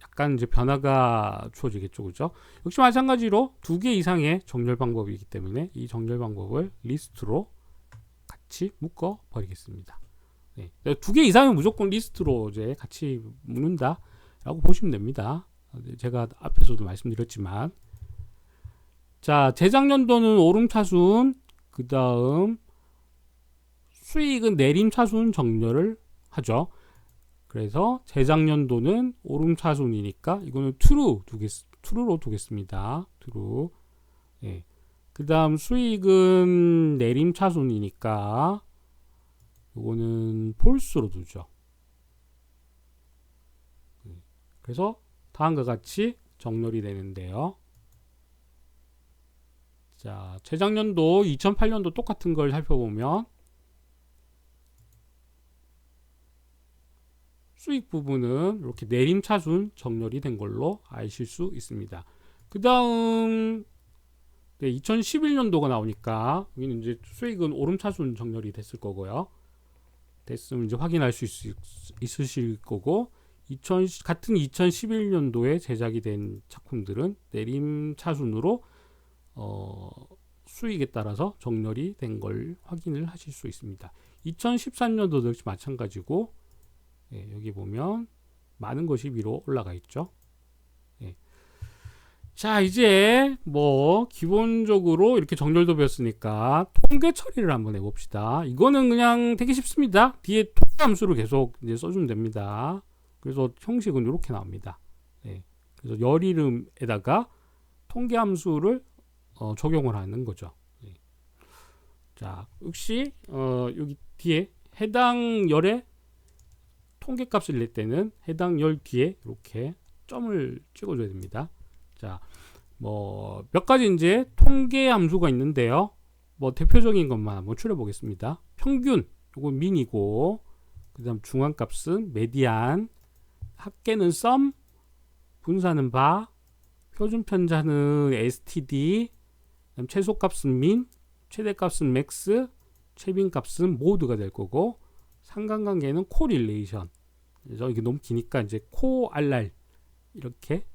약간 이제 변화가 주어지겠죠, 그죠? 역시 마찬가지로 2개 이상의 정렬 방법이기 때문에 이 정렬 방법을 리스트로 같이 묶어 버리겠습니다. 2개 이상은 무조건 리스트로 이제 같이 묶는다라고 보시면 됩니다. 제가 앞에서도 말씀드렸지만, 자, 재작년도는 오름차순, 그 다음 수익은 내림차순 정렬을 하죠. 그래서 재작년도는 오름차순이니까 이거는 true로 두겠습니다. true. 그 다음 수익은 내림차순이니까 이거는 false로 두죠. 그래서 다음과 같이 정렬이 되는데요. 자, 재작년도 2008년도 똑같은 걸 살펴보면 수익 부분은 이렇게 내림차순 정렬이 된 걸로 아실 수 있습니다. 그 다음 2011년도가 나오니까 여기는 이제 수익은 오름차순 정렬이 됐을 거고요. 됐으면 이제 확인할 수 있으실 거고, 같은 2011년도에 제작이 된 작품들은 내림차순으로 수익에 따라서 정렬이 된 걸 확인을 하실 수 있습니다. 2013년도도 역시 마찬가지고, 여기 보면 많은 것이 위로 올라가 있죠. 자, 이제 뭐 기본적으로 이렇게 정렬도 배웠으니까 통계 처리를 한번 해봅시다. 이거는 그냥 되게 쉽습니다. 뒤에 통계 함수를 계속 이제 써주면 됩니다. 그래서 형식은 이렇게 나옵니다. 그래서 열 이름에다가 통계 함수를 적용을 하는 거죠. 자, 역시 여기 뒤에 해당 열에 통계값을 낼 때는 해당 열 뒤에 이렇게 점을 찍어줘야 됩니다. 자, 뭐 몇 가지 이제 통계 함수가 있는데요. 뭐 대표적인 것만 한번 추려 보겠습니다. 평균, 요건 민이고, 그다음 중앙값은 메디안, 합계는 sum, 분사는 바, 표준 편차는 std, 그다음 최소값은 min, 최대값은 max, 최빈값은 mode가 될 거고, 상관관계는 correlation. 그래서 이게 너무 기니까 이제 correl 이렇게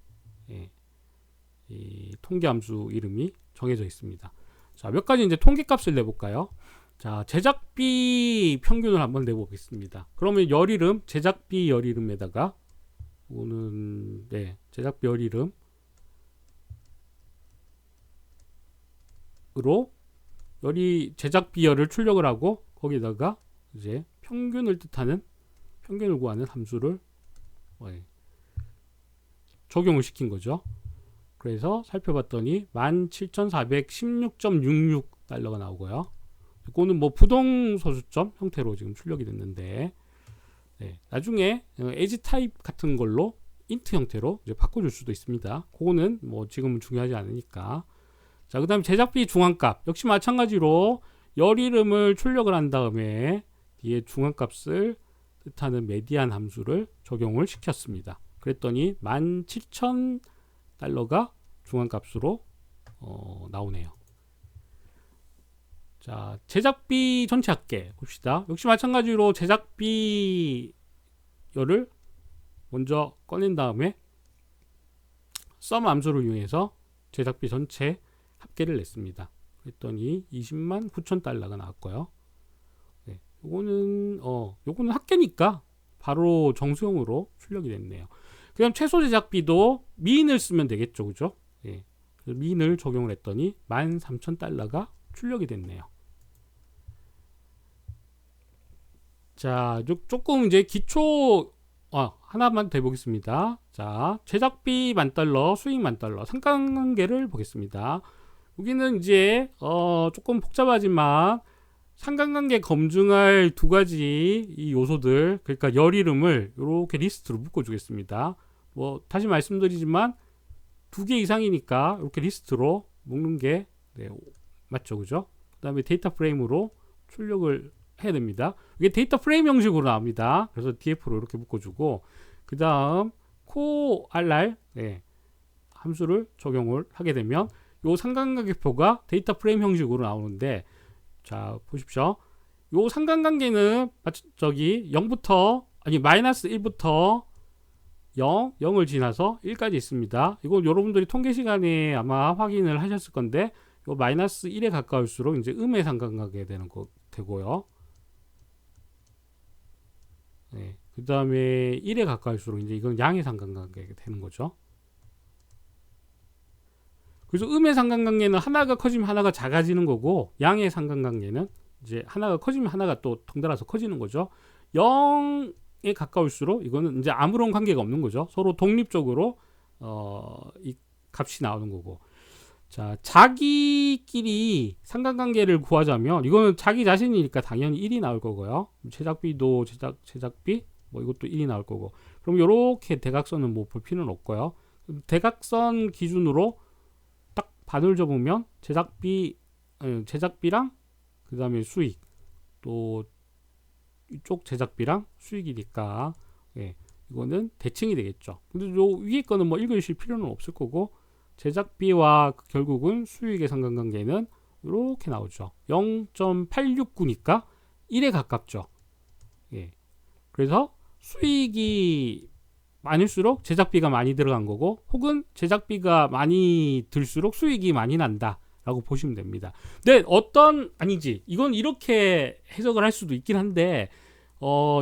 이 통계함수 이름이 정해져 있습니다. 자, 몇 가지 이제 통계값을 내볼까요? 자, 제작비 평균을 한번 내보겠습니다. 그러면 열 이름, 제작비 열 이름에다가 오는 제작비 열 이름 열이 제작비열을 출력을 하고 거기다가 이제 평균을 뜻하는 평균을 구하는 함수를 적용을 시킨 거죠. 그래서 살펴봤더니 17,416.66달러가 나오고요. 이거는 뭐 부동소수점 형태로 지금 출력이 됐는데, 네, 나중에 에지 타입 같은 걸로 인트 형태로 이제 바꿔줄 수도 있습니다. 그거는 뭐 지금은 중요하지 않으니까. 자, 그 다음에 제작비 중앙값 역시 마찬가지로 열 이름을 출력을 한 다음에 뒤에 중앙값을 뜻하는 메디안 함수를 적용을 시켰습니다. 그랬더니 17,000달러가 중앙값으로 나오네요. 자, 제작비 전체 합계 봅시다. 역시 마찬가지로 제작비 열을 먼저 꺼낸 다음에 sum 함수를 이용해서 제작비 전체 합계를 냈습니다. 그랬더니 20만 9천 달러가 나왔고요. 네, 요거는 합계니까 바로 정수형으로 출력이 됐네요. 그다음 최소 제작비도 미인을 쓰면 되겠죠, 그죠? 예, 미인을 적용을 했더니 13,000달러가 출력이 됐네요. 자, 조금 이제 기초 하나만 더 해보겠습니다. 자, 제작비 $10,000, 수익 $10,000 상관관계를 보겠습니다. 여기는 이제 조금 복잡하지만 상관관계 검증할 두 가지 이 요소들, 그러니까 열 이름을 이렇게 리스트로 묶어주겠습니다. 뭐 다시 말씀드리지만 2개 이상이니까 이렇게 리스트로 묶는 게 맞죠, 그죠? 그 다음에 데이터 프레임으로 출력을 해야 됩니다. 이게 데이터 프레임 형식으로 나옵니다. 그래서 df로 이렇게 묶어주고, 그 다음 coRR 함수를 적용을 하게 되면 요 상관관계표가 데이터 프레임 형식으로 나오는데, 자 보십시오. 요 상관관계는 마이너스 1부터 0을 지나서 1까지 있습니다. 이건 여러분들이 통계 시간에 아마 확인을 하셨을 건데, 요 마이너스 1에 가까울수록 이제 음의 상관관계 되고요. 네, 그 다음에 1에 가까울수록 이제 이건 양의 상관관계가 되는 거죠. 그래서 음의 상관관계는 하나가 커지면 하나가 작아지는 거고, 양의 상관관계는 이제 하나가 커지면 하나가 또 덩달아서 커지는 거죠. 0에 가까울수록 이거는 이제 아무런 관계가 없는 거죠. 서로 독립적으로 이 값이 나오는 거고. 자, 자기끼리 상관관계를 구하자면 이거는 자기 자신이니까 당연히 1이 나올 거고요. 제작비도 제작비 뭐 이것도 1이 나올 거고. 그럼 이렇게 대각선은 뭐 볼 필요는 없고요. 대각선 기준으로 딱 반을 접으면 제작비랑 그 다음에 수익, 또 이쪽 제작비랑 수익이니까 이거는 대칭이 되겠죠. 근데 요 위에 거는 뭐 읽으실 필요는 없을 거고, 제작비와 결국은 수익의 상관관계는 이렇게 나오죠. 0.869니까 1에 가깝죠. 그래서 수익이 많을수록 제작비가 많이 들어간 거고, 혹은 제작비가 많이 들수록 수익이 많이 난다 라고 보시면 됩니다. 근데 이건 이렇게 해석을 할 수도 있긴 한데,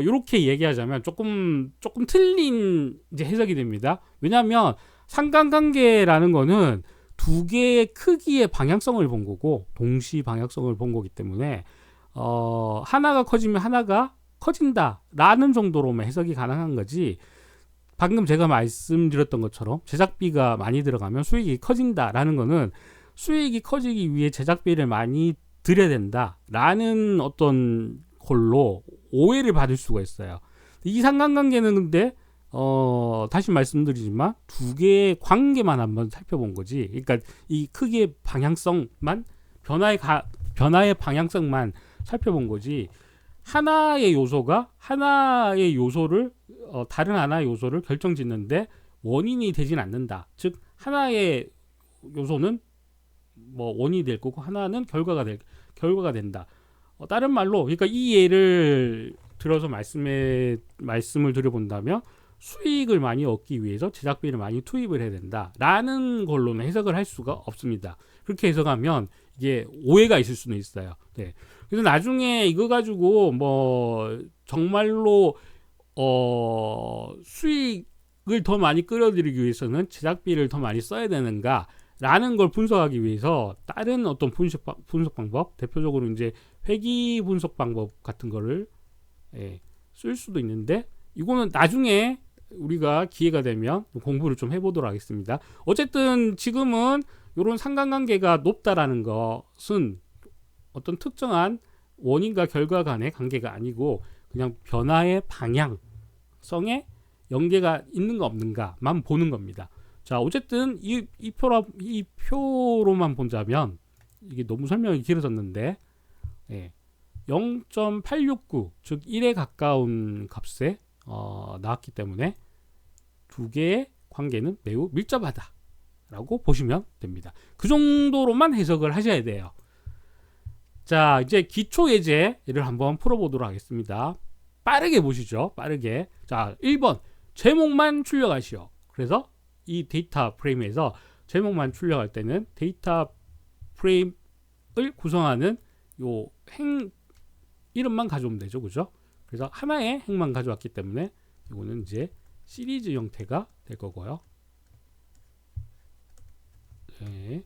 이렇게 얘기하자면 조금 틀린 이제 해석이 됩니다. 왜냐하면 상관관계라는 거는 두 개의 크기의 방향성을 본 거고, 동시 방향성을 본 거기 때문에 하나가 커지면 하나가 커진다 라는 정도로만 해석이 가능한 거지, 방금 제가 말씀드렸던 것처럼 제작비가 많이 들어가면 수익이 커진다 라는 거는 수익이 커지기 위해 제작비를 많이 들여야 된다 라는 어떤 걸로 오해를 받을 수가 있어요. 이 상관관계는 근데 다시 말씀드리지만 두 개의 관계만 한번 살펴본 거지, 그러니까 이 크기의 방향성만, 변화의 방향성만 살펴본 거지, 하나의 요소가 하나의 요소를 다른 하나의 요소를 결정짓는데 원인이 되진 않는다. 즉 하나의 요소는 뭐 원인이 될 거고 하나는 결과가 된다. 다른 말로, 그러니까 이 예를 들어서 말씀을 드려본다면 수익을 많이 얻기 위해서 제작비를 많이 투입을 해야 된다라는 걸로는 해석을 할 수가 없습니다. 그렇게 해석하면 이게 오해가 있을 수는 있어요. 네. 그래서 나중에 이거 가지고 뭐 정말로 수익을 더 많이 끌어들이기 위해서는 제작비를 더 많이 써야 되는가 라는 걸 분석하기 위해서 다른 어떤 분석 방법, 대표적으로 이제 회귀 분석 방법 같은 거를 쓸 수도 있는데, 이거는 나중에 우리가 기회가 되면 공부를 좀 해보도록 하겠습니다. 어쨌든 지금은 이런 상관관계가 높다라는 것은 어떤 특정한 원인과 결과 간의 관계가 아니고 그냥 변화의 방향성에 연계가 있는가 없는가만 보는 겁니다. 자, 어쨌든 이 표로만 본다면, 이게 너무 설명이 길어졌는데, 0.869, 즉 1에 가까운 값에 나왔기 때문에 두 개의 관계는 매우 밀접하다 라고 보시면 됩니다. 그 정도로만 해석을 하셔야 돼요. 자, 이제 기초 예제를 한번 풀어보도록 하겠습니다. 빠르게 보시죠. 빠르게. 자, 1번 제목만 출력하시오. 그래서 이 데이터 프레임에서 제목만 출력할 때는 데이터 프레임을 구성하는 요 행 이름만 가져오면 되죠. 그죠? 그래서 하나의 행만 가져왔기 때문에 이거는 이제 시리즈 형태가 될 거고요. 네.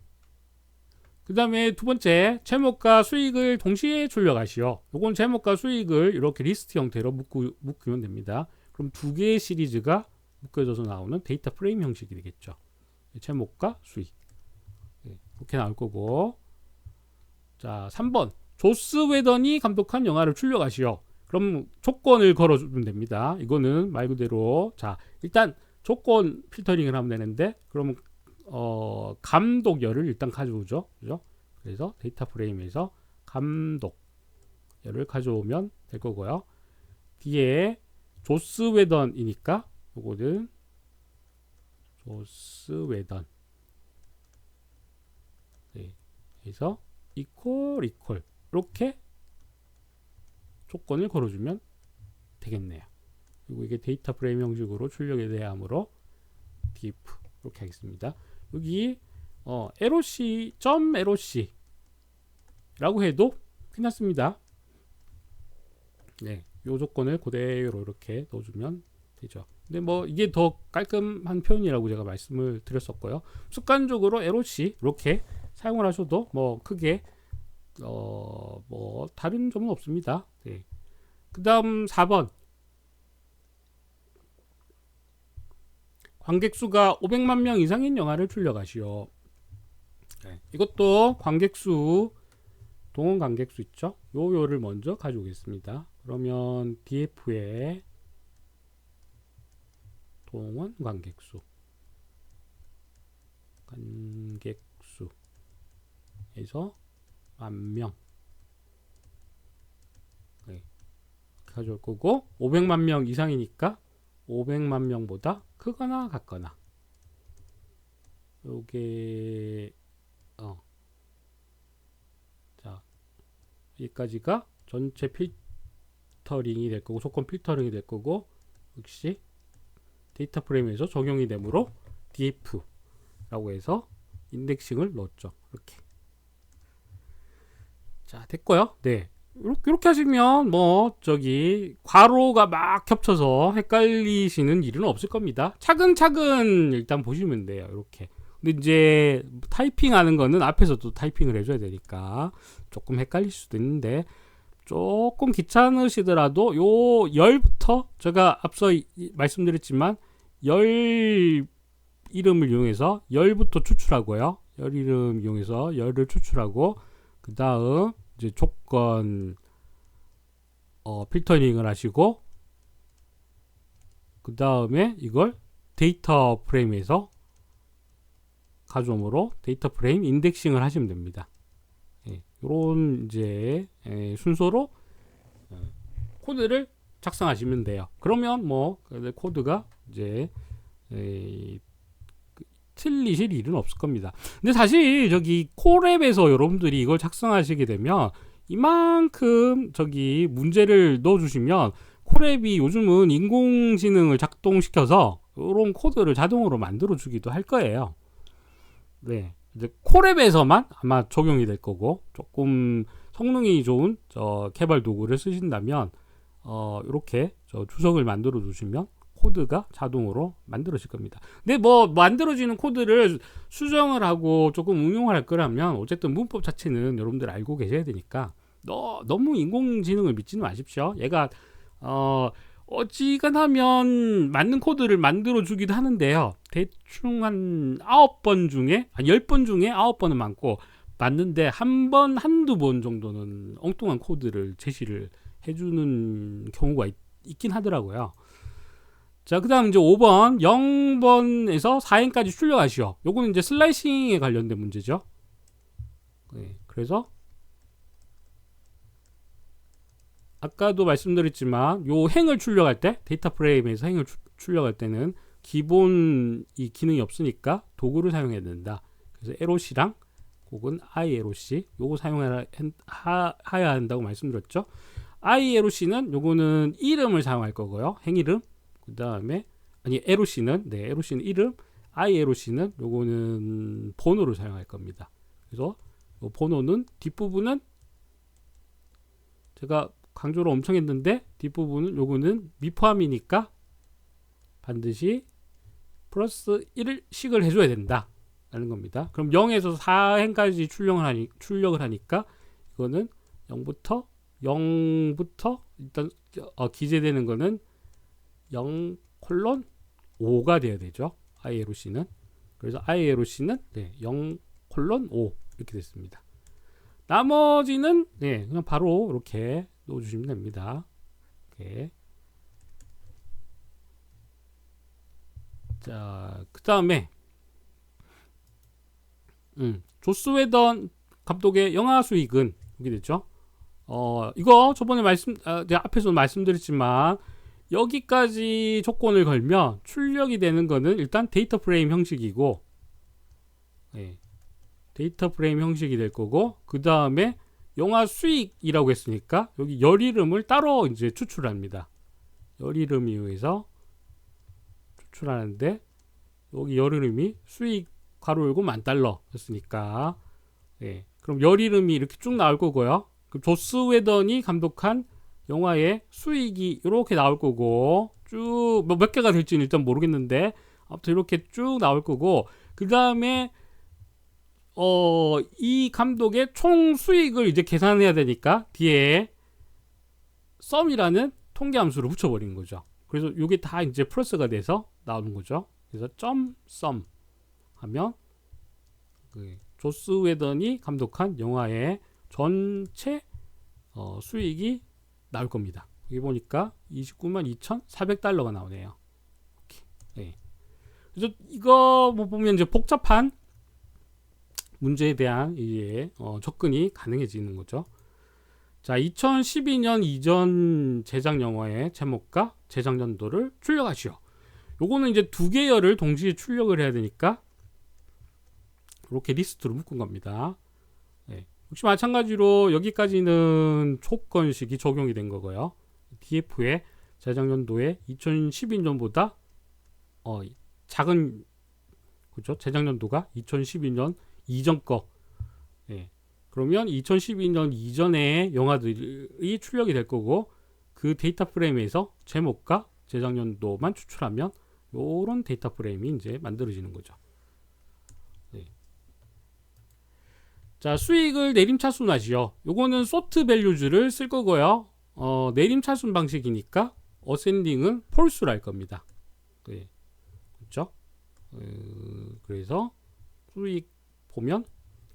그 다음에 두 번째, 제목과 수익을 동시에 출력하시오. 요건 제목과 수익을 이렇게 리스트 형태로 묶으면 됩니다. 그럼 두 개의 시리즈가 묶여져서 나오는 데이터 프레임 형식이 되겠죠. 제목과 수익. 이렇게 나올 거고. 자, 3번. 조스 웨던이 감독한 영화를 출력하시오. 그럼 조건을 걸어주면 됩니다. 이거는 말 그대로, 자, 일단 조건 필터링을 하면 되는데, 그러면 감독열을 일단 가져오죠. 그죠? 그래서 데이터 프레임에서 감독열을 가져오면 될 거고요. 뒤에 조스 웨던이니까 요거는 조스 웨던. 네. 그래서 이퀄 이렇게 조건을 걸어주면 되겠네요. 그리고 이게 데이터 프레임 형식으로 출력에 대하므로 diff 이렇게 하겠습니다. 여기 LOC, .LOC 라고 해도 괜찮습니다. 네, 요 조건을 그대로 이렇게 넣어주면 되죠. 근데 뭐 이게 더 깔끔한 표현이라고 제가 말씀을 드렸었고요. 습관적으로 LOC 이렇게 사용을 하셔도 뭐 크게 뭐 다른 점은 없습니다. 네. 그 다음 4번, 관객 수가 500만 명 이상인 영화를 출력하시오. 네. 이것도 관객수, 동원 관객수 있죠? 요를 먼저 가져오겠습니다. 그러면 DF에 동원 관객수에서 만명, 네. 가져올 거고, 500만 명 이상이니까 500만 명보다 크거나 같거나, 요게 자, 여기까지가 전체 필터링이 될 거고, 조건 필터링이 될 거고, 역시 데이터 프레임에서 적용이 되므로 df라고 해서 인덱싱을 넣었죠. 이렇게. 자, 됐고요. 네. 이렇게 하시면 뭐 저기 괄호가 막 겹쳐서 헷갈리시는 일은 없을 겁니다. 차근차근 일단 보시면 돼요. 이렇게. 근데 이제 타이핑하는 거는 앞에서도 타이핑을 해줘야 되니까 조금 헷갈릴 수도 있는데, 조금 귀찮으시더라도 요 열부터, 제가 앞서 말씀드렸지만 열 이름을 이용해서 열부터 추출하고요. 열 이름 이용해서 열을 추출하고, 그 다음 이제 조건 필터링을 하시고, 그 다음에 이걸 데이터 프레임에서 가져오므로 데이터 프레임 인덱싱을 하시면 됩니다. 이런 이제 순서로 코드를 작성하시면 돼요. 그러면 뭐 코드가 이제 틀리실 일은 없을 겁니다. 근데 사실 저기 콜앱에서 여러분들이 이걸 작성하시게 되면 이만큼 저기 문제를 넣어주시면, 콜앱이 요즘은 인공지능을 작동시켜서 이런 코드를 자동으로 만들어주기도 할 거예요. 네, 이제 콜앱에서만 아마 적용이 될 거고, 조금 성능이 좋은 개발 도구를 쓰신다면 이렇게 주석을 만들어 두시면 코드가 자동으로 만들어질 겁니다. 근데 뭐 만들어지는 코드를 수정을 하고 조금 응용할 거라면 어쨌든 문법 자체는 여러분들 알고 계셔야 되니까 너무 인공지능을 믿지는 마십시오. 얘가 어지간하면 맞는 코드를 만들어 주기도 하는데요. 대충 한 9번 중에 10번 중에 9번은 맞고 맞는데 한두 번 정도는 엉뚱한 코드를 제시를 해주는 경우가 있긴 하더라고요. 자, 그 다음 이제 5번, 0번에서 4행까지 출력하시오. 요거는 이제 슬라이싱에 관련된 문제죠. 네, 그래서 아까도 말씀드렸지만 요 행을 출력할 때, 데이터 프레임에서 행을 출력할 때는 기본 이 기능이 없으니까 도구를 사용해야 된다. 그래서 LOC랑 혹은 ILOC 요거 사용해야 한다고 말씀드렸죠. ILOC는 요거는 이름을 사용할 거고요. 행 이름. 그 다음에 LOC는 LOC는 이름, ILOC는 요거는 번호를 사용할 겁니다. 그래서 요 번호는 뒷부분은 제가 강조를 엄청 했는데 뒷부분은 요거는 미포함이니까 반드시 플러스 1씩을 해줘야 된다 라는 겁니다. 그럼 0에서 4행까지 출력을 하니까 이거는 0부터 일단 기재되는 거는 0:5가 돼야 되죠. ILOC는. 그래서 ILOC는 0:5 이렇게 됐습니다. 나머지는 그냥 바로 이렇게 넣어주시면 됩니다. 이렇게. 자, 그 다음에 조스 웨던 감독의 영화 수익은 이렇게 됐죠. 이거 저번에 제가 앞에서 말씀드렸지만 여기까지 조건을 걸면 출력이 되는 거는 일단 데이터 프레임 형식이고, 데이터 프레임 형식이 될 거고, 그 다음에 영화 수익이라고 했으니까 여기 열 이름을 따로 이제 추출합니다. 열 이름에 의해서 추출하는데 여기 열 이름이 수익 괄호 열고 $10,000였으니까 그럼 열 이름이 이렇게 쭉 나올 거고요. 그럼 조스 웨던이 감독한 영화의 수익이 이렇게 나올 거고, 쭉 몇 개가 될지는 일단 모르겠는데 아무튼 이렇게 쭉 나올 거고, 그 다음에 이 감독의 총 수익을 이제 계산해야 되니까 뒤에 썸이라는 통계 함수를 붙여버리는 거죠. 그래서 이게 다 이제 플러스가 돼서 나오는 거죠. 그래서 썸 하면 조스 웨던이 감독한 영화의 전체 수익이 나올 겁니다. 여기 보니까 292,400달러가 나오네요. 그래서 이거 뭐 보면 이제 복잡한 문제에 대한 이제 접근이 가능해지는 거죠. 자, 2012년 이전 제작 영화의 제목과 제작 연도를 출력하시오. 요거는 이제 두 개열을 동시에 출력을 해야 되니까 이렇게 리스트로 묶은 겁니다. 역시 마찬가지로 여기까지는 조건식이 적용이 된 거고요. DF의 제작 연도에 2012년보다 작은, 그렇죠? 제작 연도가 2012년 이전 거. 그러면 2012년 이전의 영화들이 출력이 될 거고, 그 데이터 프레임에서 제목과 제작 연도만 추출하면 요런 데이터 프레임이 이제 만들어지는 거죠. 자, 수익을 내림차순하지요. 요거는 소트 밸류즈를 쓸 거고요. 내림차순 방식이니까 어센딩은 폴스로 할 겁니다. 그렇죠? 그래서 수익 보면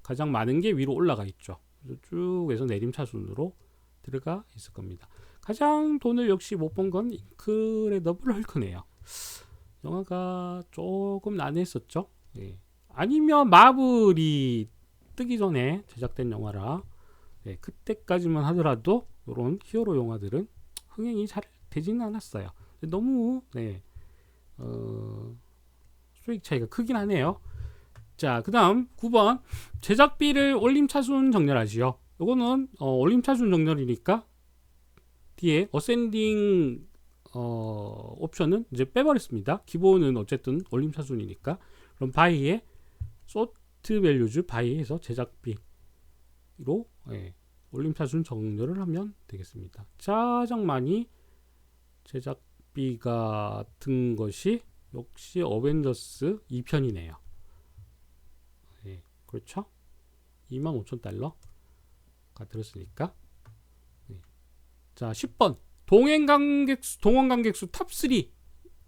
가장 많은 게 위로 올라가 있죠. 그래서 쭉 해서 내림차순으로 들어가 있을 겁니다. 가장 돈을 역시 못 번 건 인크레더블 헐크네요. 영화가 조금 난해했었죠. 아니면 마블이 뜨기 전에 제작된 영화라 그때까지만 하더라도 이런 히어로 영화들은 흥행이 잘 되지는 않았어요. 너무 수익 차이가 크긴 하네요. 자, 그 다음 9번 제작비를 올림차순 정렬하지요. 이거는 올림차순 정렬이니까 뒤에 어센딩 옵션은 이제 빼버렸습니다. 기본은 어쨌든 올림차순이니까. 그럼 바이에 소트 밸류즈 바이에서 제작비로 올림차순 정렬을 하면 되겠습니다. 가장 많이 제작 제작비가 든 것이 역시 어벤져스 2편이네요. 네, 그렇죠? 25,000달러가 들었으니까. 네. 자, 10번. 동원 관객수 탑3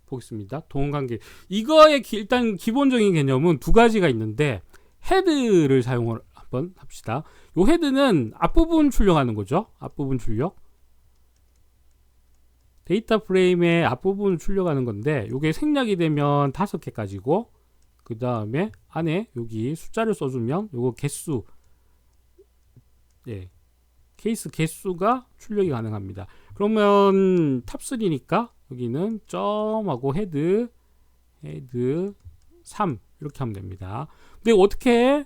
보겠습니다. 동원 관객. 이거의 일단 기본적인 개념은 두 가지가 있는데, 헤드를 사용을 한번 합시다. 요 헤드는 앞부분 출력하는 거죠. 앞부분 출력. 데이터 프레임의 앞부분을 출력하는 건데, 요게 생략이 되면 5개까지고, 그 다음에 안에 여기 숫자를 써주면 요거 개수, 예, 케이스 개수가 출력이 가능합니다. 그러면 탑3니까 여기는 점하고 헤드 3 이렇게 하면 됩니다. 근데 어떻게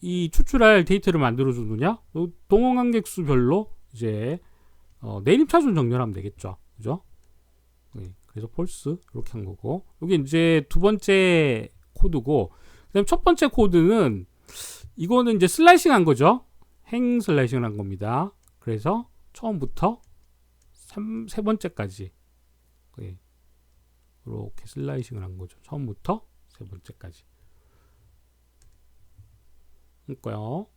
이 추출할 데이터를 만들어 주느냐? 동원 관객수별로 이제 내림 차순 정렬하면 되겠죠. 그죠? 그래서 폴스 이렇게 한 거고, 여기 이제 두 번째 코드고, 그다음 첫 번째 코드는 이거는 이제 슬라이싱 한 거죠. 행 슬라이싱을 한 겁니다. 그래서 처음부터 세 번째까지 이렇게 슬라이싱을 한 거죠. 처음부터 세 번째까지. 그러니까요.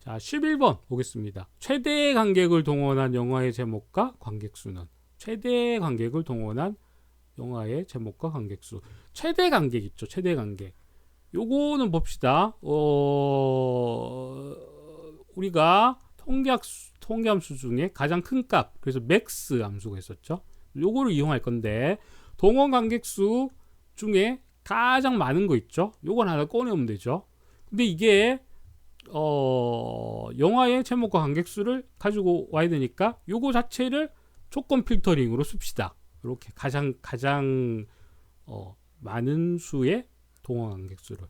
자, 11번 보겠습니다. 최대 관객을 동원한 영화의 제목과 관객수는? 최대 관객을 동원한 영화의 제목과 관객수. 최대 관객 있죠. 최대 관객. 요거는 봅시다. 우리가 통계함수 중에 가장 큰 값, 그래서 맥스 함수가 있었죠. 요거를 이용할 건데, 동원 관객수 중에 가장 많은 거 있죠. 요건 하나 꺼내면 되죠. 근데 이게 영화의 제목과 관객수를 가지고 와야 되니까 요거 자체를 조건 필터링으로 씁시다. 이렇게 가장 많은 수의 동원 관객수를.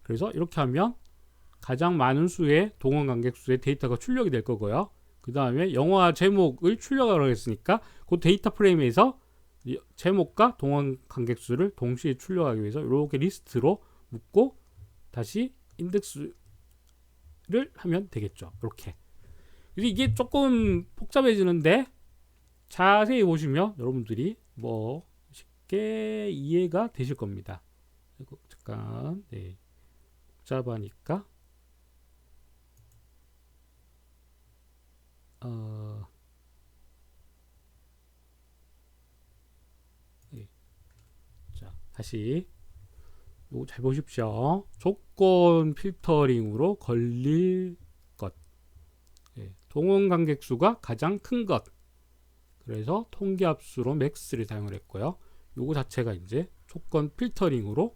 그래서 이렇게 하면 가장 많은 수의 동원 관객수의 데이터가 출력이 될 거고요. 그 다음에 영화 제목을 출력하라고 했으니까 그 데이터 프레임에서 제목과 동원 관객수를 동시에 출력하기 위해서 이렇게 리스트로 묶고 다시 인덱스를 하면 되겠죠. 이렇게. 그래서 이게 조금 복잡해지는데 자세히 보시면 여러분들이 뭐 쉽게 이해가 되실 겁니다. 이거 잠깐 복잡하니까 자, 다시 요거 잘 보십시오. 조건 필터링으로 걸릴 것. 동원 관객수가 가장 큰 것. 그래서 통계합수로 맥스를 사용을 했고요. 요거 자체가 이제 조건 필터링으로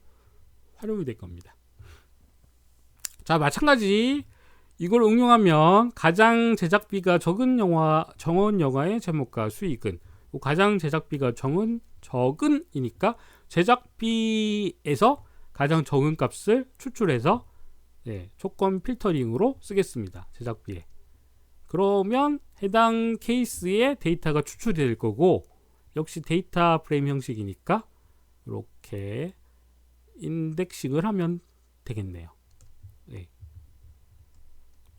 활용이 될 겁니다. 자, 마찬가지 이걸 응용하면 가장 제작비가 적은 영화의 제목과 수익은, 가장 제작비가 적은이니까 제작비에서 가장 적은 값을 추출해서 조건 필터링으로 쓰겠습니다. 제작비에. 그러면 해당 케이스의 데이터가 추출이 될 거고, 역시 데이터 프레임 형식이니까 이렇게 인덱싱을 하면 되겠네요.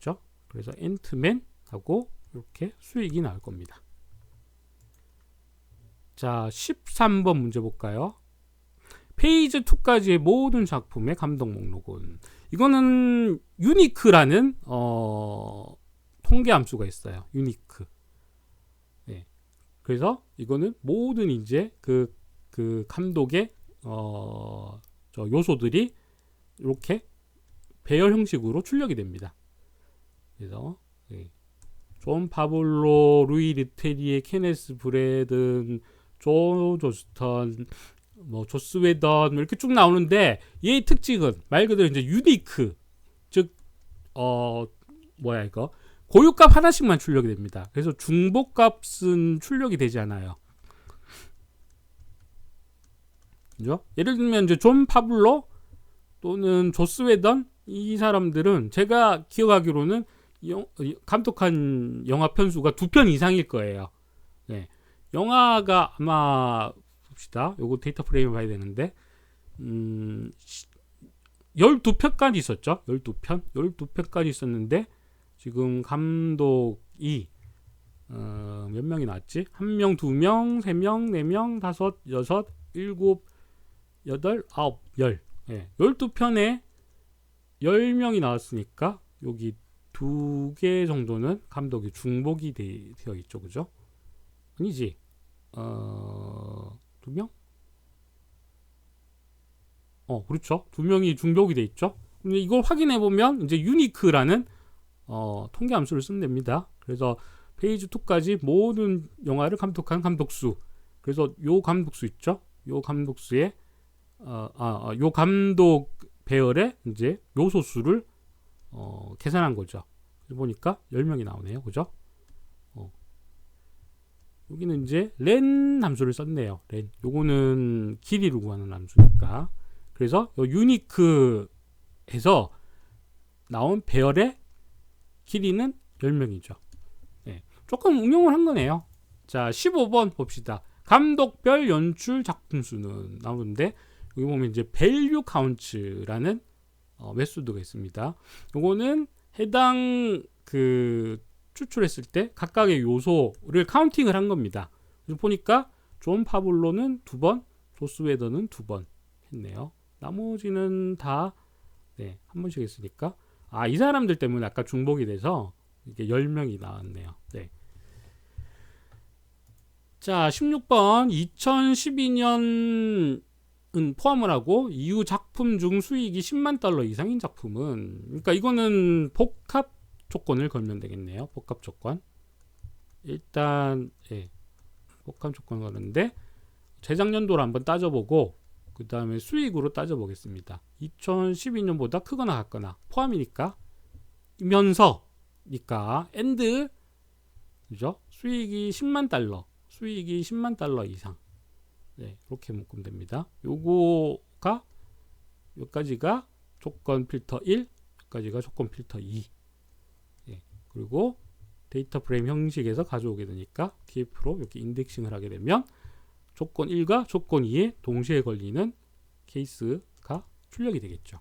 그렇죠? 그래서 엔트맨 하고 이렇게 수익이 나올 겁니다. 자, 13번 문제 볼까요? 페이지 2까지의 모든 작품의 감독 목록은, 이거는 유니크라는 통계 함수가 있어요. 유니크. 그래서 이거는 모든 이제 그 감독의 저 요소들이 이렇게 배열 형식으로 출력이 됩니다. 그래서 존 파블로, 루이 리테리에, 케네스 브래든, 조 조스턴, 뭐 조스 웨던 이렇게 쭉 나오는데, 얘의 특징은 말 그대로 이제 유니크, 즉 뭐야 이거 고유값 하나씩만 출력이 됩니다. 그래서 중복값은 출력이 되지 않아요. 그죠? 예를 들면 이제 존 파블로 또는 조스 웨던, 이 사람들은 제가 기억하기로는 감독한 영화 편수가 2편 이상일 거예요. 영화가 아마 봅시다. 요거 데이터 프레임을 봐야 되는데 12편까지 있었죠. 12편까지 있었는데 지금 감독이 몇 명이 나왔지? 1명, 2명, 3명, 4명, 5, 6, 7, 8, 9, 10. 예, 12편에 10명이 나왔으니까 여기 2개 정도는 감독이 중복이 되어 있죠. 그죠? 아니지. 2명? 그렇죠. 2명이 중복이 돼 있죠. 근데 이걸 확인해 보면 이제 유니크라는 통계 함수를 쓰면 됩니다. 그래서 페이지 2까지 모든 영화를 감독한 감독수. 그래서 요 감독수 있죠. 요 감독수의 요 감독 배열의 이제 요소수를 계산한 거죠. 그래서 보니까 10명이 나오네요. 그죠? 여기는 이제 len 함수를 썼네요. len. 요거는 길이를 구하는 함수니까. 그래서 요 유니크에서 나온 배열의 길이는 10명이죠. 네. 조금 응용을 한 거네요. 자, 15번 봅시다. 감독별 연출 작품 수는 나오는데 여기 보면 이제 value counts라는 메소드가 있습니다. 요거는 해당 추출했을 때 각각의 요소를 카운팅을 한 겁니다. 그래서 보니까 존 파블로는 2번, 조스 웨더는 2번 했네요. 나머지는 다 한 번씩 했으니까 이 사람들 때문에 아까 중복이 돼서 이게 10명이 나왔네요. 네. 자, 16번 2012년은 포함을 하고 이후 작품 중 수익이 10만 달러 이상인 작품은, 그러니까 이거는 복합 조건을 걸면 되겠네요. 복합 조건. 일단 복합 조건 거는데 재작년도로 한번 따져보고 그 다음에 수익으로 따져보겠습니다. 2012년보다 크거나 같거나 포함이니까 이면서니까 and 그죠? 수익이 10만 달러 이상. 이렇게 묶으면 됩니다. 요거가 여기까지가 조건 필터 1, 여기까지가 조건 필터 2. 그리고 데이터 프레임 형식에서 가져오게 되니까 TF로 이렇게 인덱싱을 하게 되면 조건 1과 조건 2에 동시에 걸리는 케이스가 출력이 되겠죠.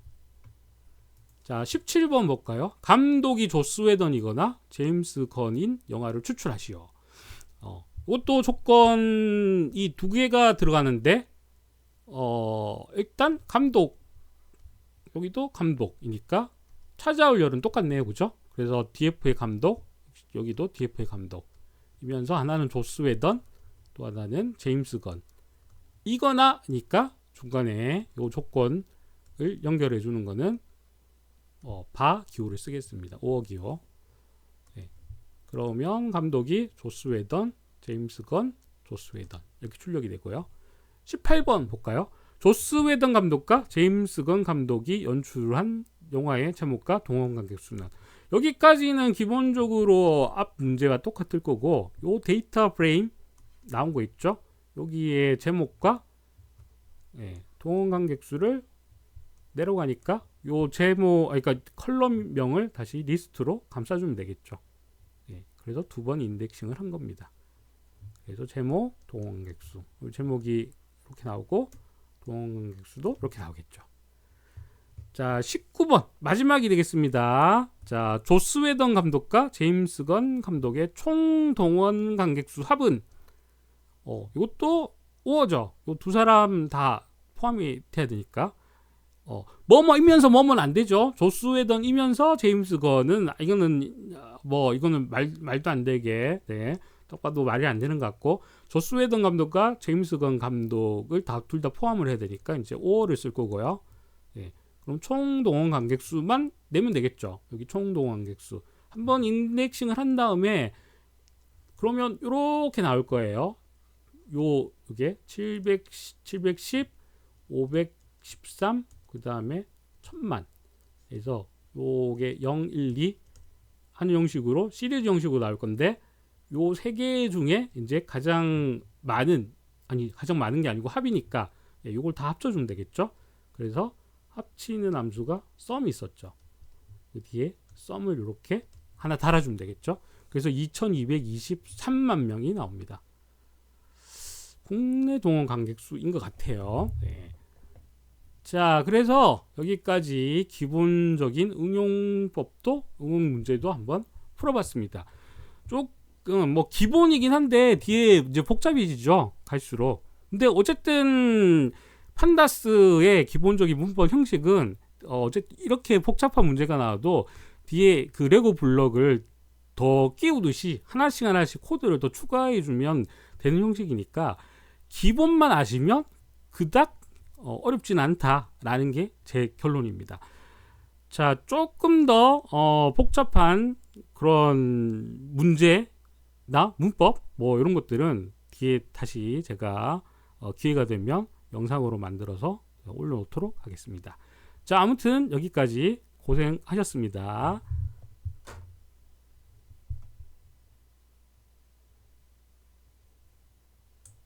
자, 17번 볼까요? 감독이 조스 웨던이거나 제임스 건인 영화를 추출하시오. 이것도 조건이 2개가 들어가는데 일단 감독, 여기도 감독이니까 찾아올 열은 똑같네요. 그죠? 그래서 DF의 감독, 여기도 DF의 감독이면서 하나는 조스 웨던, 또 하나는 제임스 건. 이거나니까 중간에 이 조건을 연결해 주는 거는 바 기호를 쓰겠습니다. 오어 기호. 그러면 감독이 조스 웨던, 제임스 건, 조스 웨던 이렇게 출력이 되고요. 18번 볼까요? 조스 웨던 감독과 제임스 건 감독이 연출한 영화의 제목과 동원 관객 수는. 여기까지는 기본적으로 앞 문제와 똑같을 거고, 요 데이터 프레임 나온 거 있죠? 여기에 제목과 동원 관객 수를 내려가니까 요 제목, 그러니까 컬럼명을 다시 리스트로 감싸주면 되겠죠. 그래서 2번 인덱싱을 한 겁니다. 그래서 제목, 동원 관객 수. 제목이 이렇게 나오고 동원 관객 수도 이렇게 나오겠죠. 자, 19번 마지막이 되겠습니다. 자, 조스 웨던 감독과 제임스 건 감독의 총 동원 관객 수 합은 이것도 오어죠. 이 두 사람 다 포함이 돼야 되니까 뭐뭐이면서 뭐뭐는 안 되죠. 조스 웨던이면서 제임스 건은 이거는 말도 안 되게 딱 봐도 말이 안 되는 것 같고, 조스 웨던 감독과 제임스 건 감독을 둘 다 포함을 해야 되니까 이제 오어를 쓸 거고요. 그럼 총 동원 관객 수만 내면 되겠죠. 여기 총 동원 관객 수 한번 인덱싱을 한 다음에 그러면 이렇게 나올 거예요. 요게 710, 513, 그 다음에 1000만. 그래서 요게 0, 1, 2 하는 형식으로 시리즈 형식으로 나올 건데, 요 세 개 중에 이제 가장 많은 게 아니고 합이니까 요걸 다 합쳐주면 되겠죠. 그래서 합치는 함수가 sum이 있었죠. 그 뒤에 sum을 이렇게 하나 달아주면 되겠죠. 그래서 2223만 명이 나옵니다. 국내 동원 관객 수인 것 같아요. 자, 그래서 여기까지 기본적인 응용법도 응용 문제도 한번 풀어봤습니다. 조금 뭐 기본이긴 한데 뒤에 이제 복잡해지죠, 갈수록. 근데 어쨌든 판다스의 기본적인 문법 형식은 어쨌든 이렇게 복잡한 문제가 나와도 뒤에 그 레고 블럭을 더 끼우듯이 하나씩 하나씩 코드를 더 추가해주면 되는 형식이니까 기본만 아시면 그닥 어렵진 않다라는 게 제 결론입니다. 자, 조금 더 복잡한 그런 문제나 문법 뭐 이런 것들은 뒤에 다시 제가 기회가 되면 영상으로 만들어서 올려놓도록 하겠습니다. 자, 아무튼 여기까지 고생하셨습니다.